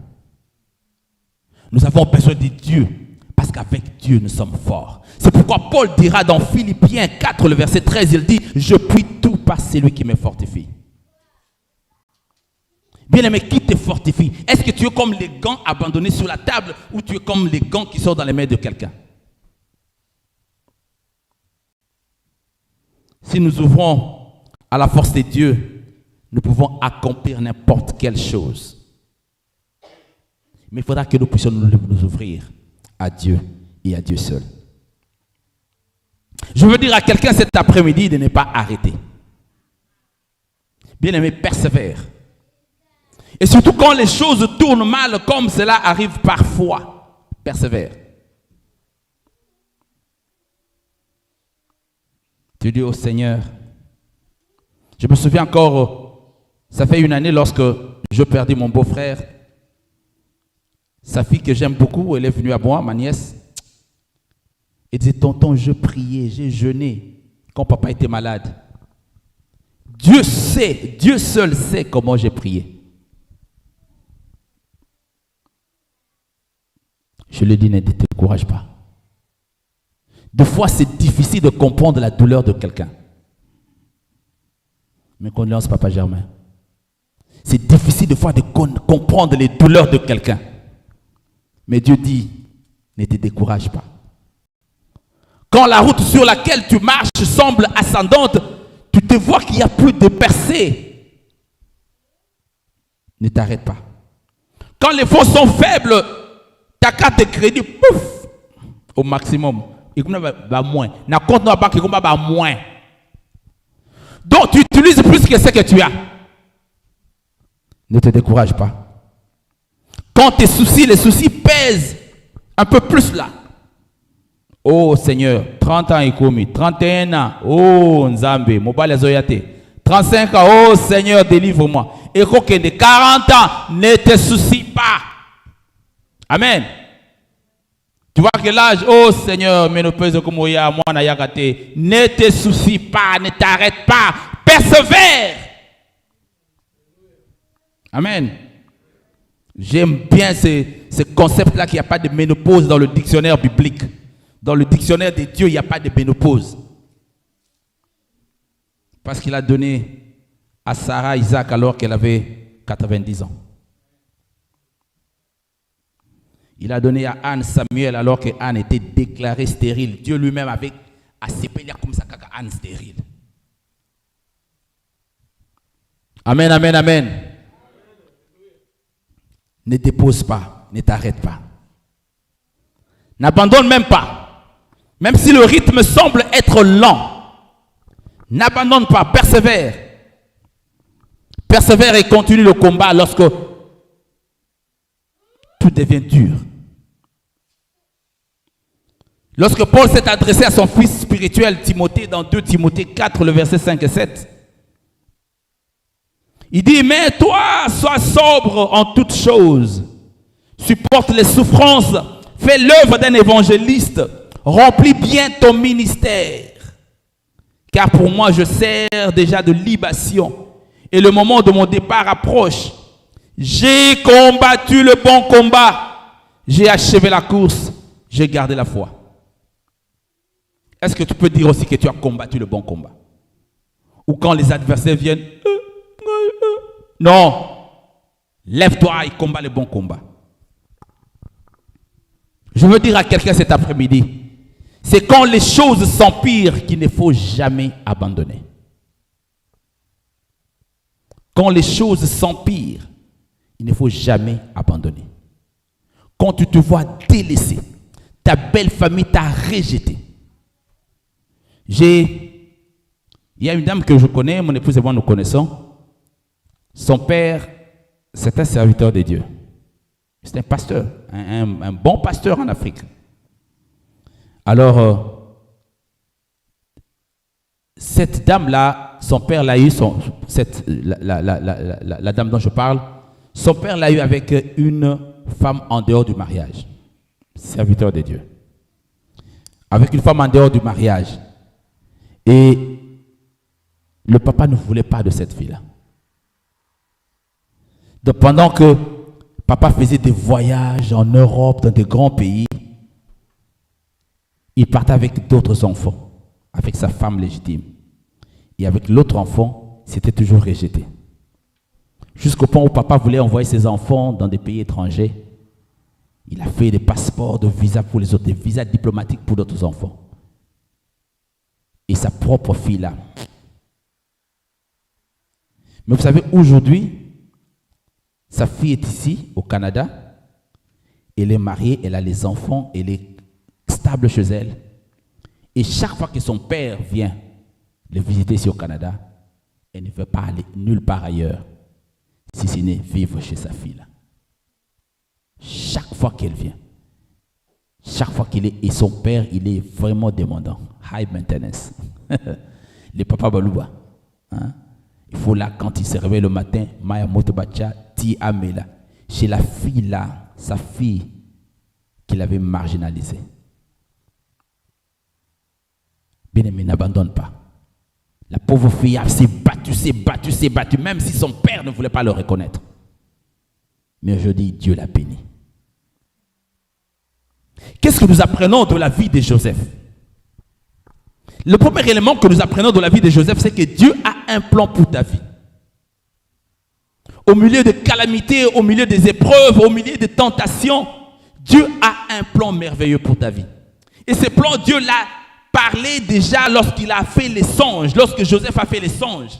A: Nous avons besoin de Dieu, parce qu'avec Dieu, nous sommes forts. C'est pourquoi Paul dira dans Philippiens 4, le verset 13, il dit « Je puis tout par celui qui me fortifie ». Bien-aimé, qui te fortifie? Est-ce que tu es comme les gants abandonnés sur la table ou tu es comme les gants qui sont dans les mains de quelqu'un? Si nous ouvrons à la force de Dieu, nous pouvons accomplir n'importe quelle chose. Mais il faudra que nous puissions nous ouvrir à Dieu et à Dieu seul. Je veux dire à quelqu'un cet après-midi de ne pas arrêter. Bien-aimé, persévère. Et surtout quand les choses tournent mal, comme cela arrive parfois, persévère. Tu dis au Seigneur, je me souviens encore, ça fait une année lorsque je perdis mon beau-frère. Sa fille que j'aime beaucoup, elle est venue à moi, ma nièce. Elle disait, tonton, je priais, j'ai jeûné quand papa était malade. Dieu sait, Dieu seul sait comment j'ai prié. Je lui dis, ne te décourage pas. Des fois, c'est difficile de comprendre la douleur de quelqu'un. Mes condoléances, Papa Germain. C'est difficile des fois de comprendre les douleurs de quelqu'un. Mais Dieu dit, ne te décourage pas. Quand la route sur laquelle tu marches semble ascendante, tu te vois qu'il n'y a plus de percée. Ne t'arrête pas. Quand les fonds sont faibles, ta carte de crédit, pouf, au maximum. Il va moins. Na compte na banque, il va moins. Donc tu utilises plus que ce que tu as. Ne te décourage pas. Quand tes soucis, les soucis pèsent un peu plus là. Oh Seigneur, 30 ans et commis, 31 ans, oh Nzambe, mobile zoyate. 35 ans, oh Seigneur, délivre-moi. Et quand de 40 ans, ne te soucie pas. Amen. Tu vois que l'âge, oh Seigneur, ne te soucie pas, ne t'arrête pas, persévère. Amen. J'aime bien ce concept-là qu'il n'y a pas de ménopause dans le dictionnaire biblique. Dans le dictionnaire de Dieu, il n'y a pas de ménopause. Parce qu'il a donné à Sarah Isaac alors qu'elle avait 90 ans. Il a donné à Anne Samuel alors que Anne était déclarée stérile. Dieu lui-même avait accepté comme ça Anne stérile. Amen, amen, amen. Ne dépose pas, ne t'arrête pas. N'abandonne même pas. Même si le rythme semble être lent, n'abandonne pas, persévère. Persévère et continue le combat lorsque tout devient dur. Lorsque Paul s'est adressé à son fils spirituel Timothée dans 2 Timothée 4, le verset 5 et 7, il dit, mais toi, sois sobre en toutes choses, supporte les souffrances, fais l'œuvre d'un évangéliste, remplis bien ton ministère. Car pour moi, je sers déjà de libation et le moment de mon départ approche. J'ai combattu le bon combat, j'ai achevé la course, j'ai gardé la foi. Est-ce que tu peux dire aussi que tu as combattu le bon combat? Ou quand les adversaires viennent, non, lève-toi et combat le bon combat. Je veux dire à quelqu'un cet après-midi, c'est quand les choses s'empirent qu'il ne faut jamais abandonner. Quand les choses s'empirent, il ne faut jamais abandonner. Quand tu te vois délaissé, ta belle famille t'a rejeté. Il y a une dame que je connais, mon épouse et moi nous connaissons. Son père, c'est un serviteur de Dieu. C'est un pasteur, un bon pasteur en Afrique. Alors, Cette dame-là, son père l'a eu, la dame dont je parle, son père l'a eu avec une femme en dehors du mariage, serviteur de Dieu. Avec une femme en dehors du mariage. Et le papa ne voulait pas de cette fille-là. Donc pendant que papa faisait des voyages en Europe, dans des grands pays, il partait avec d'autres enfants, avec sa femme légitime. Et avec l'autre enfant, c'était toujours rejeté. Jusqu'au point où papa voulait envoyer ses enfants dans des pays étrangers. Il a fait des passeports, de visas pour les autres, des visas diplomatiques pour d'autres enfants. Et sa propre fille là. Mais vous savez, aujourd'hui, sa fille est ici, au Canada. Elle est mariée, elle a les enfants, elle est stable chez elle. Et chaque fois que son père vient le visiter ici au Canada, elle ne veut pas aller nulle part ailleurs, si ce n'est vivre chez sa fille là. Chaque fois qu'elle vient, chaque fois qu'il est, et son père, il est vraiment demandant, high maintenance. Le papa Balouba, hein? Il faut là, quand il se réveille le matin, Maya Motobacha, Ti Amela, chez la fille là, sa fille qu'il avait marginalisée. Bien-aimé, n'abandonne pas. La pauvre fille s'est battue, même si son père ne voulait pas le reconnaître. Mais aujourd'hui, Dieu l'a béni. Qu'est-ce que nous apprenons de la vie de Joseph? Le premier élément que nous apprenons de la vie de Joseph, c'est que Dieu a un plan pour ta vie. Au milieu des calamités, au milieu des épreuves, au milieu des tentations, Dieu a un plan merveilleux pour ta vie. Et ce plan, Dieu l'a parlé déjà lorsqu'il a fait les songes, lorsque Joseph a fait les songes.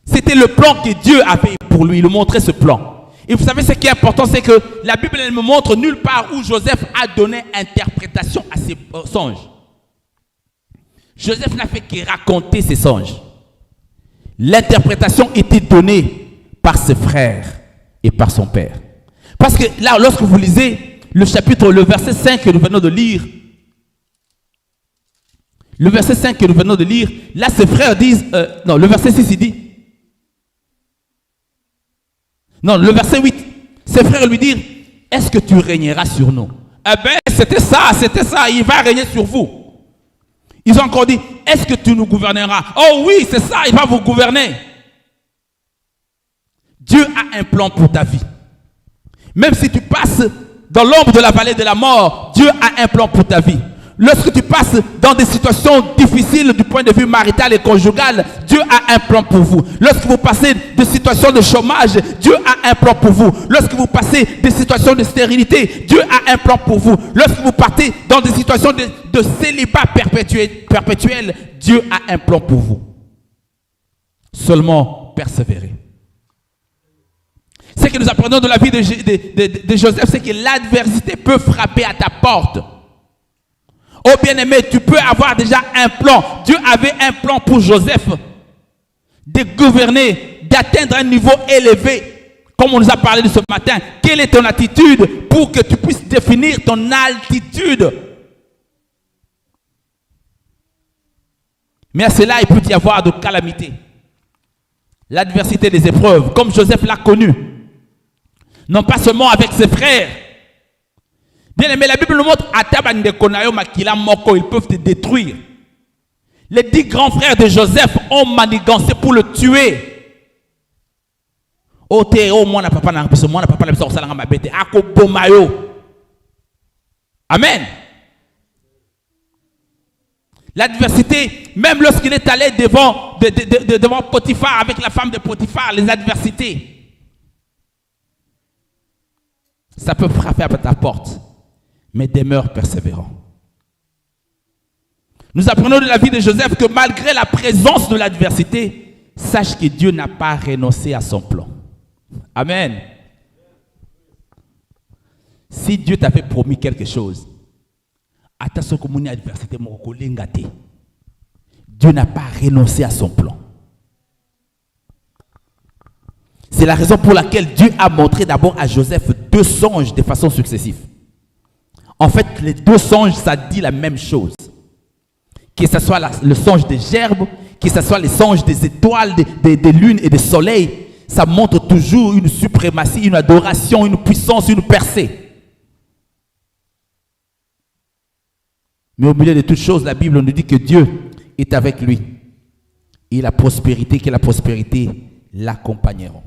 A: C'était le plan que Dieu avait pour lui, il lui montrait ce plan. Et vous savez ce qui est important, c'est que la Bible elle me montre nulle part où Joseph a donné interprétation à ses songes. Joseph n'a fait que raconter ses songes. L'interprétation était donnée par ses frères et par son père. Parce que là, lorsque vous lisez le verset 5 que nous venons de lire, le verset 5 que nous venons de lire, là ses frères disent, le verset 6 il dit, le verset 8, ses frères lui disent, est-ce que tu régneras sur nous? Eh bien, c'était ça, il va régner sur vous. Ils ont encore dit, est-ce que tu nous gouverneras? Oh oui, c'est ça, il va vous gouverner. Dieu a un plan pour ta vie. Même si tu passes dans l'ombre de la vallée de la mort, Dieu a un plan pour ta vie. Lorsque tu passes dans des situations difficiles du point de vue marital et conjugal, Dieu a un plan pour vous. Lorsque vous passez des situations de chômage, Dieu a un plan pour vous. Lorsque vous passez des situations de stérilité, Dieu a un plan pour vous. Lorsque vous partez dans des situations de célibat perpétuel, Dieu a un plan pour vous. Seulement persévérer. Ce que nous apprenons de la vie de Joseph, c'est que l'adversité peut frapper à ta porte. Oh bien-aimé, tu peux avoir déjà un plan. Dieu avait un plan pour Joseph de gouverner, d'atteindre un niveau élevé. Comme on nous a parlé de ce matin, quelle est ton attitude pour que tu puisses définir ton altitude? Mais à cela, il peut y avoir de calamités. L'adversité des épreuves, comme Joseph l'a connu. Non pas seulement avec ses frères. Bien aimé, la Bible nous montre ils peuvent te détruire. Les 10 grands frères de Joseph ont manigancé pour le tuer. Amen. L'adversité, même lorsqu'il est allé devant Potiphar avec la femme de Potiphar, les adversités, ça peut frapper à ta porte. Mais demeure persévérant. Nous apprenons de la vie de Joseph que malgré la présence de l'adversité, sache que Dieu n'a pas renoncé à son plan. Amen. Si Dieu t'avait promis quelque chose, Dieu n'a pas renoncé à son plan. C'est la raison pour laquelle Dieu a montré d'abord à Joseph 2 songes de façon successive. En fait, les 2 songes, ça dit la même chose. Que ce soit le songe des gerbes, que ce soit les songes des étoiles, des lunes et des soleils, ça montre toujours une suprématie, une adoration, une puissance, une percée. Mais au milieu de toutes choses, la Bible nous dit que Dieu est avec lui. Et la prospérité l'accompagneront.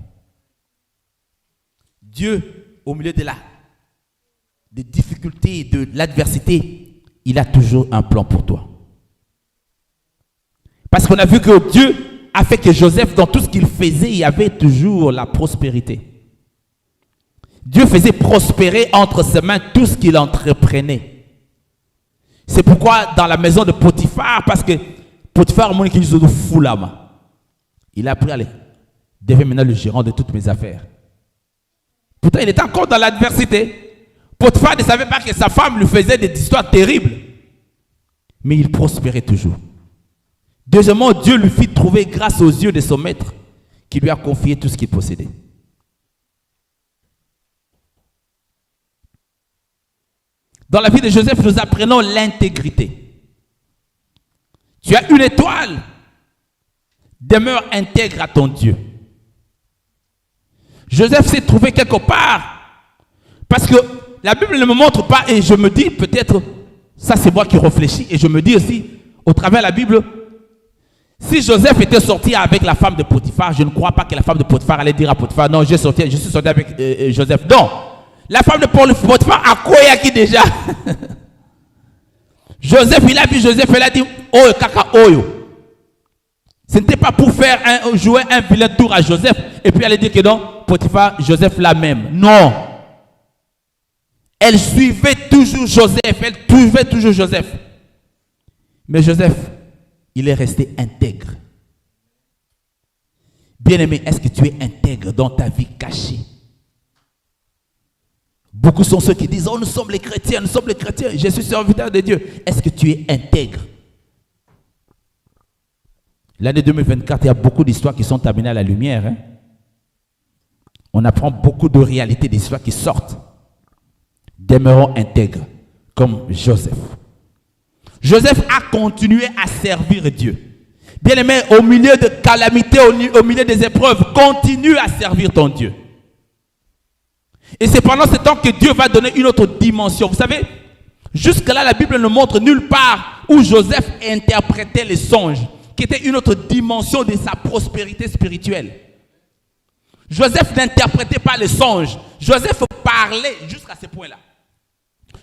A: Dieu, au milieu des difficultés, de l'adversité, il a toujours un plan pour toi. Parce qu'on a vu que Dieu a fait que Joseph, dans tout ce qu'il faisait, il y avait toujours la prospérité. Dieu faisait prospérer entre ses mains tout ce qu'il entreprenait. C'est pourquoi dans la maison de Potiphar, parce que Potiphar, il a appris à devenir maintenant le gérant de toutes mes affaires. Pourtant, il était encore dans l'adversité. Potiphar ne savait pas que sa femme lui faisait des histoires terribles. Mais il prospérait toujours. Deuxièmement, Dieu lui fit trouver grâce aux yeux de son maître qui lui a confié tout ce qu'il possédait. Dans la vie de Joseph, nous apprenons l'intégrité. Tu as une étoile, demeure intègre à ton Dieu. Joseph s'est trouvé quelque part parce que la Bible ne me montre pas et je me dis peut-être, ça c'est moi qui réfléchis et je me dis aussi au travers de la Bible, si Joseph était sorti avec la femme de Potiphar, je ne crois pas que la femme de Potiphar allait dire à Potiphar, non, je suis sorti avec Joseph. Non, la femme de Potiphar a quoi qui déjà? Joseph, il a vu Joseph, il a dit, oh, kaka, oh. Ce n'était pas pour jouer un vilain tour à Joseph et puis aller dire que non, Potiphar, Joseph la même. Non. Elle suivait toujours Joseph. Mais Joseph, il est resté intègre. Bien-aimé, est-ce que tu es intègre dans ta vie cachée? Beaucoup sont ceux qui disent, oh, nous sommes les chrétiens, je suis serviteur de Dieu. Est-ce que tu es intègre? L'année 2024, il y a beaucoup d'histoires qui sont amenées à la lumière. Hein? On apprend beaucoup de réalités, d'histoires qui sortent. Demeurons intègres, comme Joseph. Joseph a continué à servir Dieu. Bien-aimé, au milieu de calamités, au milieu des épreuves, continue à servir ton Dieu. Et c'est pendant ce temps que Dieu va donner une autre dimension. Vous savez, jusque-là, la Bible ne montre nulle part où Joseph interprétait les songes, qui était une autre dimension de sa prospérité spirituelle. Joseph n'interprétait pas les songes. Joseph parlait jusqu'à ce point-là.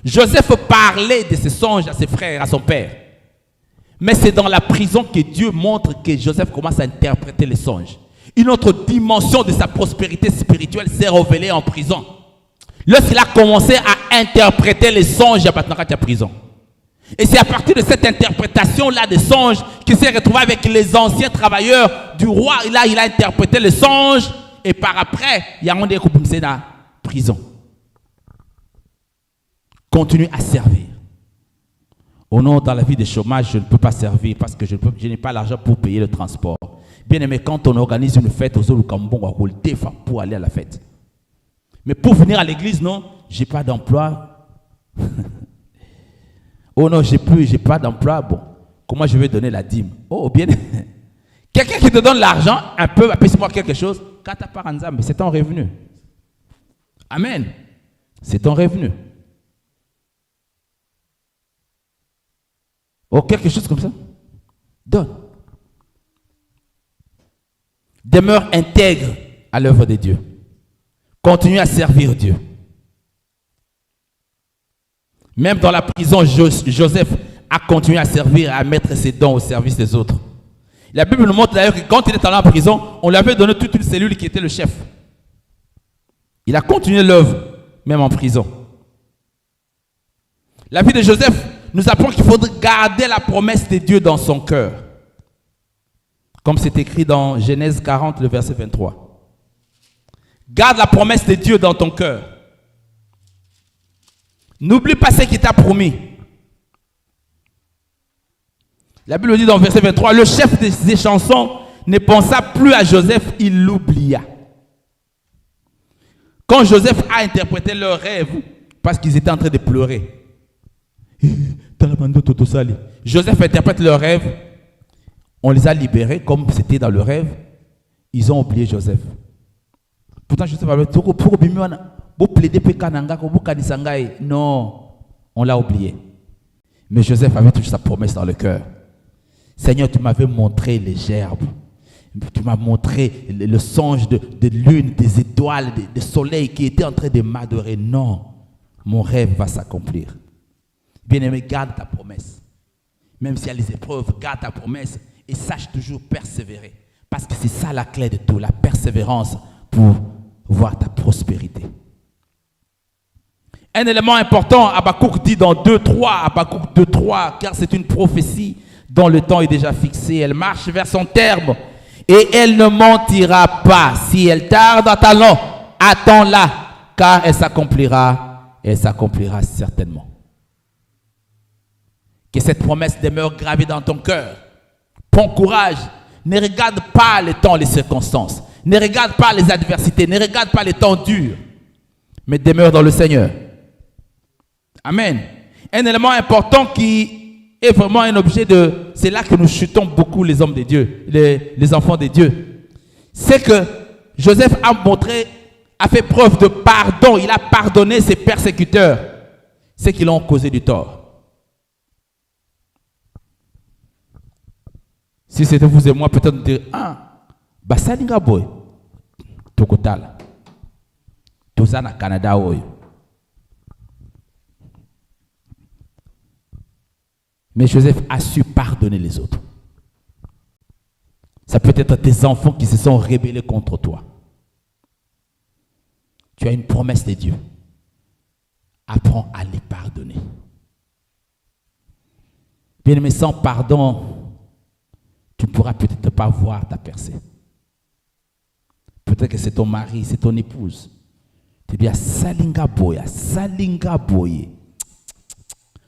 A: Joseph parlait de ses songes à ses frères, à son père. Mais c'est dans la prison que Dieu montre que Joseph commence à interpréter les songes. Une autre dimension de sa prospérité spirituelle s'est révélée en prison. Lorsqu'il a commencé à interpréter les songes à la prison. Et c'est à partir de cette interprétation-là des songes qu'il s'est retrouvé avec les anciens travailleurs du roi. Et là, il a interprété les songes. Et par après, il y a un des couples dans la prison. Continue à servir. Au nom, dans la vie de chômage, je ne peux pas servir parce que je n'ai pas l'argent pour payer le transport. Bien aimé, quand on organise une fête aux Zolukambon, on va le défendre pour aller à la fête. Mais pour venir à l'église, non, je n'ai pas d'emploi. Oh non, j'ai pas d'emploi. Bon, comment je vais donner la dîme? Oh, bien. Quelqu'un qui te donne l'argent, un peu, passe-moi quelque chose. C'est ton revenu. Amen. C'est ton revenu. Oh, quelque chose comme ça. Donne. Demeure intègre à l'œuvre de Dieu. Continue à servir Dieu. Même dans la prison, Joseph a continué à servir, à mettre ses dons au service des autres. La Bible nous montre d'ailleurs que quand il est allé en prison, on lui avait donné toute une cellule qui était le chef. Il a continué l'œuvre, même en prison. La vie de Joseph nous apprend qu'il faut garder la promesse de Dieu dans son cœur. Comme c'est écrit dans Genèse 40, le verset 23. Garde la promesse de Dieu dans ton cœur. N'oublie pas ce qu'il t'a promis. La Bible dit dans le verset 23, le chef des chansons ne pensa plus à Joseph, il l'oublia. Quand Joseph a interprété leur rêve, parce qu'ils étaient en train de pleurer, Joseph interprète leur rêve, On les a libérés comme c'était dans le rêve. Ils ont oublié Joseph. Pourtant, Joseph avait tout non, on l'a oublié. Mais Joseph avait toujours sa promesse dans le cœur. Seigneur, tu m'avais montré les gerbes. Tu m'as montré le songe de lune, des étoiles, des soleils qui étaient en train de m'adorer. Non, mon rêve va s'accomplir. Bien-aimé, garde ta promesse. Même s'il y a les épreuves, garde ta promesse et sache toujours persévérer. Parce que c'est ça la clé de tout, la persévérance pour voir ta prospérité. Un élément important, Habakkuk dit dans 2.3, Habakkuk 2.3, car c'est une prophétie dont le temps est déjà fixé. Elle marche vers son terme et elle ne mentira pas. Si elle tarde, attends-la, car elle s'accomplira certainement. Que cette promesse demeure gravée dans ton cœur. Prends courage. Ne regarde pas les temps, les circonstances. Ne regarde pas les adversités. Ne regarde pas les temps durs. Mais demeure dans le Seigneur. Amen. Un élément important qui est vraiment un objet de... C'est là que nous chutons beaucoup les hommes de Dieu, les enfants de Dieu. C'est que Joseph a fait preuve de pardon. Il a pardonné ses persécuteurs. Ceux qui l'ont causé du tort. Si c'était vous et moi, peut-être dire, Basalinga boy, Tokotala, Tozana Canada oyo. Mais Joseph a su pardonner les autres. Ça peut être tes enfants qui se sont rebellés contre toi. Tu as une promesse de Dieu. Apprends à les pardonner. Bien-aimé, sans pardon, tu ne pourras peut-être pas voir ta percée. Peut-être que c'est ton mari, c'est ton épouse. Tu dis, Salinga boya, Salinga boye.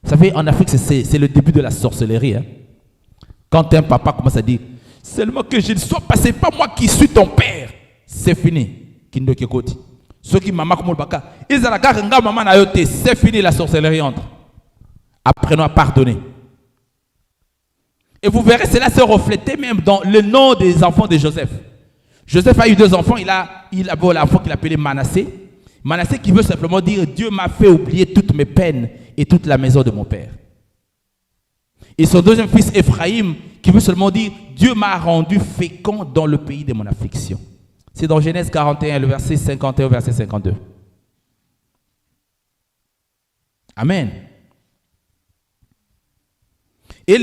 A: Vous savez, en Afrique, c'est le début de la sorcellerie. Hein? Quand un papa commence à dire, seulement que je ne sois pas, c'est pas moi qui suis ton père. C'est fini. Kindo Kekoti. Ceux qui maman comme le baka, c'est fini la sorcellerie entre. Apprenons à pardonner. Et vous verrez, cela se reflétait même dans le nom des enfants de Joseph. Joseph a eu 2 enfants. Il a l'enfant qu'il appelait Manassé. Manassé qui veut simplement dire, Dieu m'a fait oublier toutes mes peines et toute la maison de mon père. Et son deuxième fils, Ephraïm, qui veut seulement dire, Dieu m'a rendu fécond dans le pays de mon affliction. C'est dans Genèse 41, le verset 51 au verset 52. Amen. Et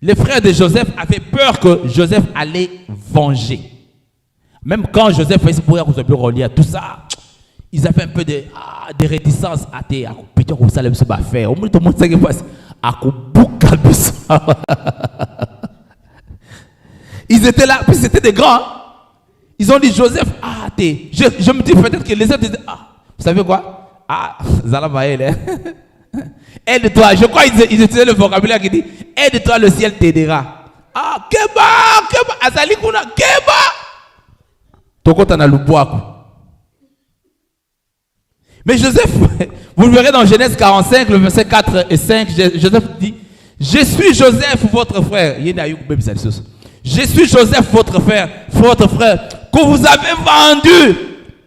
A: les frères de Joseph avaient peur que Joseph allait venger. Même quand Joseph faisait pour relier tout ça, ils avaient un peu de réticence à te peut-être que ça allait se faire. Au moins tout le monde sait que passe à ils étaient là, puis c'était des grands. Ils ont dit Joseph, je me dis peut-être que les autres disaient, vous savez quoi? Zalabaël, aide-toi. Je crois qu'ils utilisaient le vocabulaire qui dit, aide-toi, le ciel t'aidera. Keba, Azali kuna, Keba. Tokotana luboako. Mais Joseph, vous le verrez dans Genèse 45, le verset 4 et 5, Joseph dit, je suis Joseph, votre frère. Je suis Joseph, votre frère, que vous avez vendu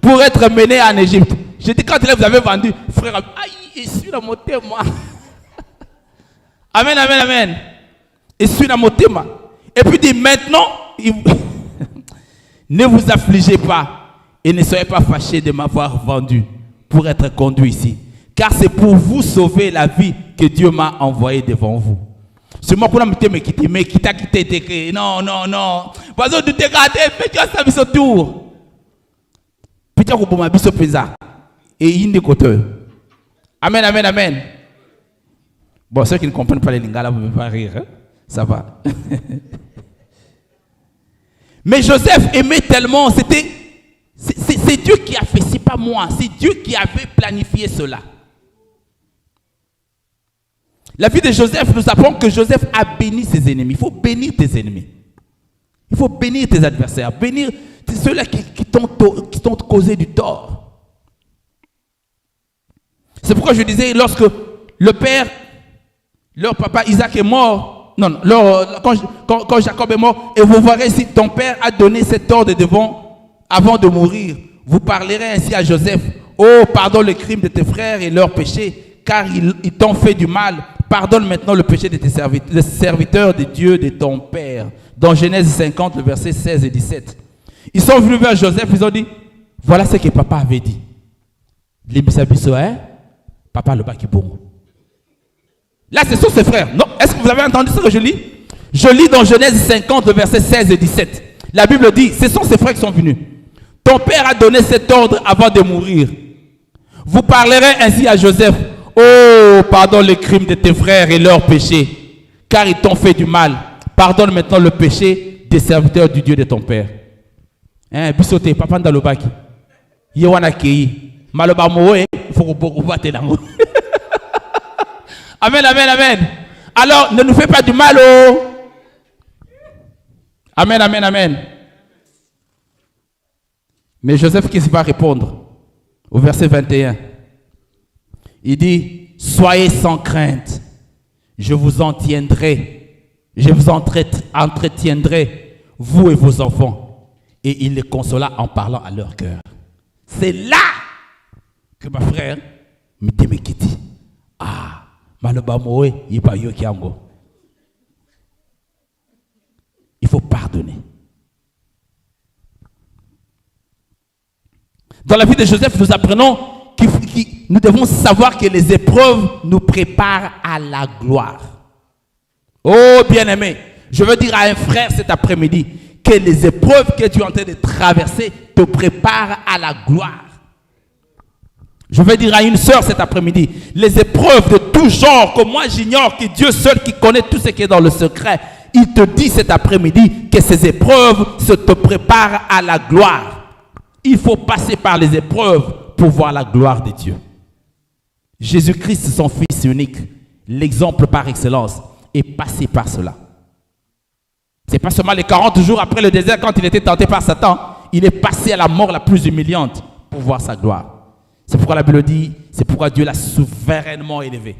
A: pour être mené en Égypte. Je dis, quand vous avez vendu, frère, je suis dans mon thème. Amen, amen, amen. Je suis dans mon thème. Et puis dit, maintenant, ne vous affligez pas et ne soyez pas fâchés de m'avoir vendu pour être conduit ici. Car c'est pour vous sauver la vie que Dieu m'a envoyé devant vous. C'est moi qui me quitté, mais qui t'a quitté. Non. Parce que tu t'es gardé, mais tu as sa vie sur tour. Puis tu as coupé ma vie sur pesa. Et il est côté. Amen, amen, amen. Bon, ceux qui ne comprennent pas les lingala, vous ne pouvez pas rire. Hein? Ça va. Mais Joseph aimait tellement, c'est Dieu qui a fait, c'est pas moi, c'est Dieu qui avait planifié cela. La vie de Joseph nous apprend que Joseph a béni ses ennemis. Il faut bénir tes ennemis. Il faut bénir tes adversaires, bénir ceux-là qui t'ont causé du tort. C'est pourquoi je disais, lorsque leur papa Isaac est mort, quand Jacob est mort, et vous verrez si ton père a donné cet ordre avant de mourir. Vous parlerez ainsi à Joseph. Oh, pardonne le crime de tes frères et leurs péchés, car ils t'ont fait du mal. Pardonne maintenant le péché de tes serviteurs de Dieu de ton père. Dans Genèse 50, le verset 16 et 17. Ils sont venus vers Joseph, ils ont dit, voilà ce que papa avait dit. Papa le bakibongo. Là, ce sont ses frères. Non, est-ce que vous avez entendu ce que je lis? Je lis dans Genèse 50, le verset 16 et 17. La Bible dit, ce sont ses frères qui sont venus. Ton père a donné cet ordre avant de mourir. Vous parlerez ainsi à Joseph. Oh, pardonne les crimes de tes frères et leurs péchés, car ils t'ont fait du mal. Pardonne maintenant le péché des serviteurs du Dieu de ton père. Bisote, papa ndalobaki. Yewana kei. Maloba moe, il faut que vous battez l'amour. Amen, amen, amen. Alors, ne nous fais pas du mal, oh. Amen, amen, amen. Mais Joseph, qu'est-ce qu'il va répondre? Au verset 21. Il dit, soyez sans crainte. Je vous entretiendrai, vous et vos enfants. Et il les consola en parlant à leur cœur. C'est là que ma frère me dit, ah, malobamoe, il faut pardonner. Dans la vie de Joseph, nous apprenons que nous devons savoir que les épreuves nous préparent à la gloire. Oh, bien-aimé, je veux dire à un frère cet après-midi que les épreuves que tu es en train de traverser te préparent à la gloire. Je veux dire à une sœur cet après-midi, les épreuves de tout genre, que moi j'ignore, que Dieu seul qui connaît tout ce qui est dans le secret, il te dit cet après-midi que ces épreuves te préparent à la gloire. Il faut passer par les épreuves pour voir la gloire de Dieu. Jésus-Christ, son Fils unique, l'exemple par excellence, est passé par cela. Ce n'est pas seulement les 40 jours après le désert, quand il était tenté par Satan, il est passé à la mort la plus humiliante pour voir sa gloire. C'est pourquoi la Bible dit, c'est pourquoi Dieu l'a souverainement élevé.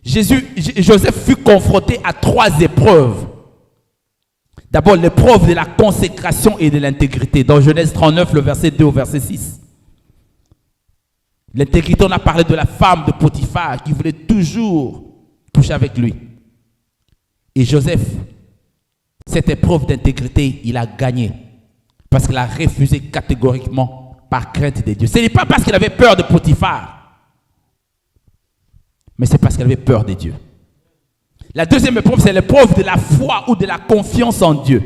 A: Joseph fut confronté à 3 épreuves. D'abord, l'épreuve de la consécration et de l'intégrité. Dans Genèse 39, le verset 2 au verset 6. L'intégrité, on a parlé de la femme de Potiphar qui voulait toujours coucher avec lui. Et Joseph, cette épreuve d'intégrité, il a gagné. Parce qu'il a refusé catégoriquement par crainte de Dieu. Ce n'est pas parce qu'il avait peur de Potiphar, mais c'est parce qu'il avait peur de Dieu. La deuxième épreuve, c'est l'épreuve de la foi ou de la confiance en Dieu.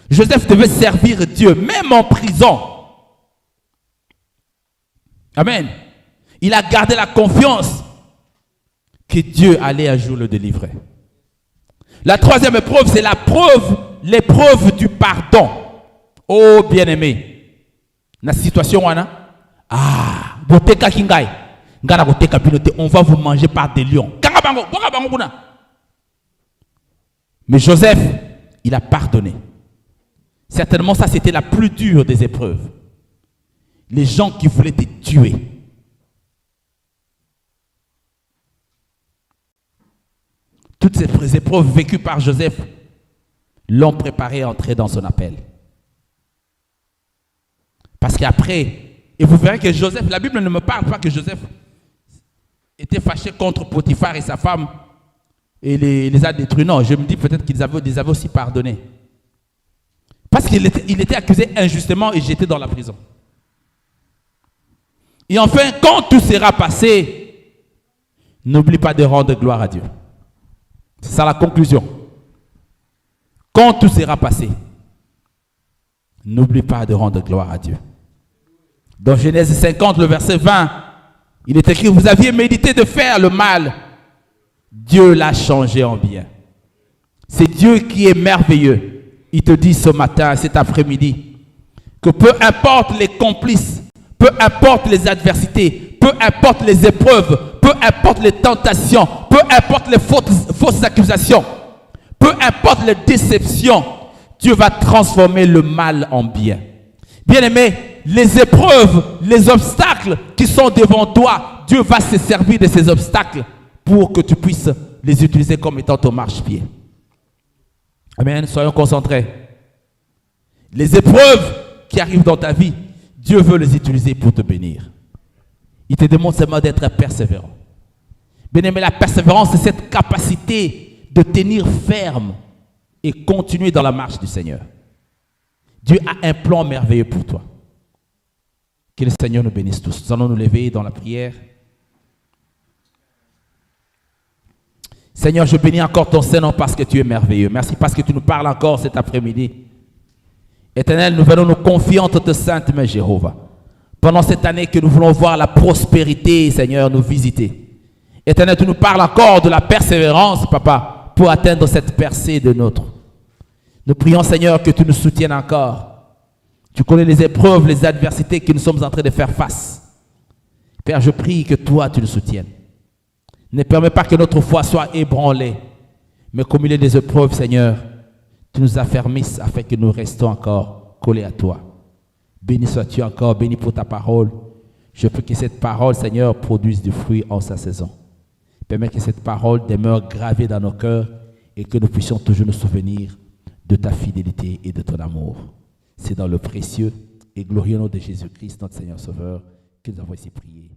A: Joseph devait servir Dieu, même en prison. Amen. Il a gardé la confiance que Dieu allait un jour le délivrer. La troisième épreuve, c'est l'épreuve du pardon. Oh, bien-aimé. Dans la situation, on va vous manger par des lions. Mais Joseph, il a pardonné. Certainement, ça, c'était la plus dure des épreuves. Les gens qui voulaient te tuer. Toutes ces épreuves vécues par Joseph l'ont préparé à entrer dans son appel. Parce qu'après, et vous verrez que Joseph, la Bible ne me parle pas que Joseph était fâché contre Potiphar et sa femme et les a détruits. Non, je me dis peut-être qu'ils les avaient aussi pardonnés. Parce qu'il était accusé injustement et jeté dans la prison. Et enfin, quand tout sera passé, n'oublie pas de rendre gloire à Dieu. C'est ça la conclusion. Quand tout sera passé, n'oublie pas de rendre gloire à Dieu. Dans Genèse 50, le verset 20, il est écrit, vous aviez médité de faire le mal. Dieu l'a changé en bien. C'est Dieu qui est merveilleux. Il te dit ce matin, cet après-midi, que peu importe les complices, peu importe les adversités, peu importe les épreuves, peu importe les tentations, peu importe les fausses accusations, peu importe les déceptions, Dieu va transformer le mal en bien. Bien-aimé, les épreuves, les obstacles qui sont devant toi, Dieu va se servir de ces obstacles pour que tu puisses les utiliser comme étant ton marchepied. Amen. Soyons concentrés. Les épreuves qui arrivent dans ta vie, Dieu veut les utiliser pour te bénir. Il te demande seulement d'être persévérant. Bien-aimé, la persévérance, c'est cette capacité de tenir ferme et continuer dans la marche du Seigneur. Dieu a un plan merveilleux pour toi. Que le Seigneur nous bénisse tous. Nous allons nous lever dans la prière. Seigneur, je bénis encore ton Saint-Nom parce que tu es merveilleux. Merci parce que tu nous parles encore cet après-midi. Éternel, nous venons nous confier entre tes saintes mains, Jéhovah. Pendant cette année que nous voulons voir la prospérité, Seigneur, nous visiter. Éternel, tu nous parles encore de la persévérance, Papa, pour atteindre cette percée de nôtre. Nous prions, Seigneur, que tu nous soutiennes encore. Tu connais les épreuves, les adversités que nous sommes en train de faire face. Père, je prie que toi, tu nous soutiennes. Ne permets pas que notre foi soit ébranlée, mais qu'au milieu des épreuves, Seigneur, tu nous affermisses afin que nous restons encore collés à toi. Béni sois-tu encore, béni pour ta parole. Je prie que cette parole, Seigneur, produise du fruit en sa saison. Permets que cette parole demeure gravée dans nos cœurs et que nous puissions toujours nous souvenir de ta fidélité et de ton amour. C'est dans le précieux et glorieux nom de Jésus-Christ, notre Seigneur Sauveur, que nous avons ici prié.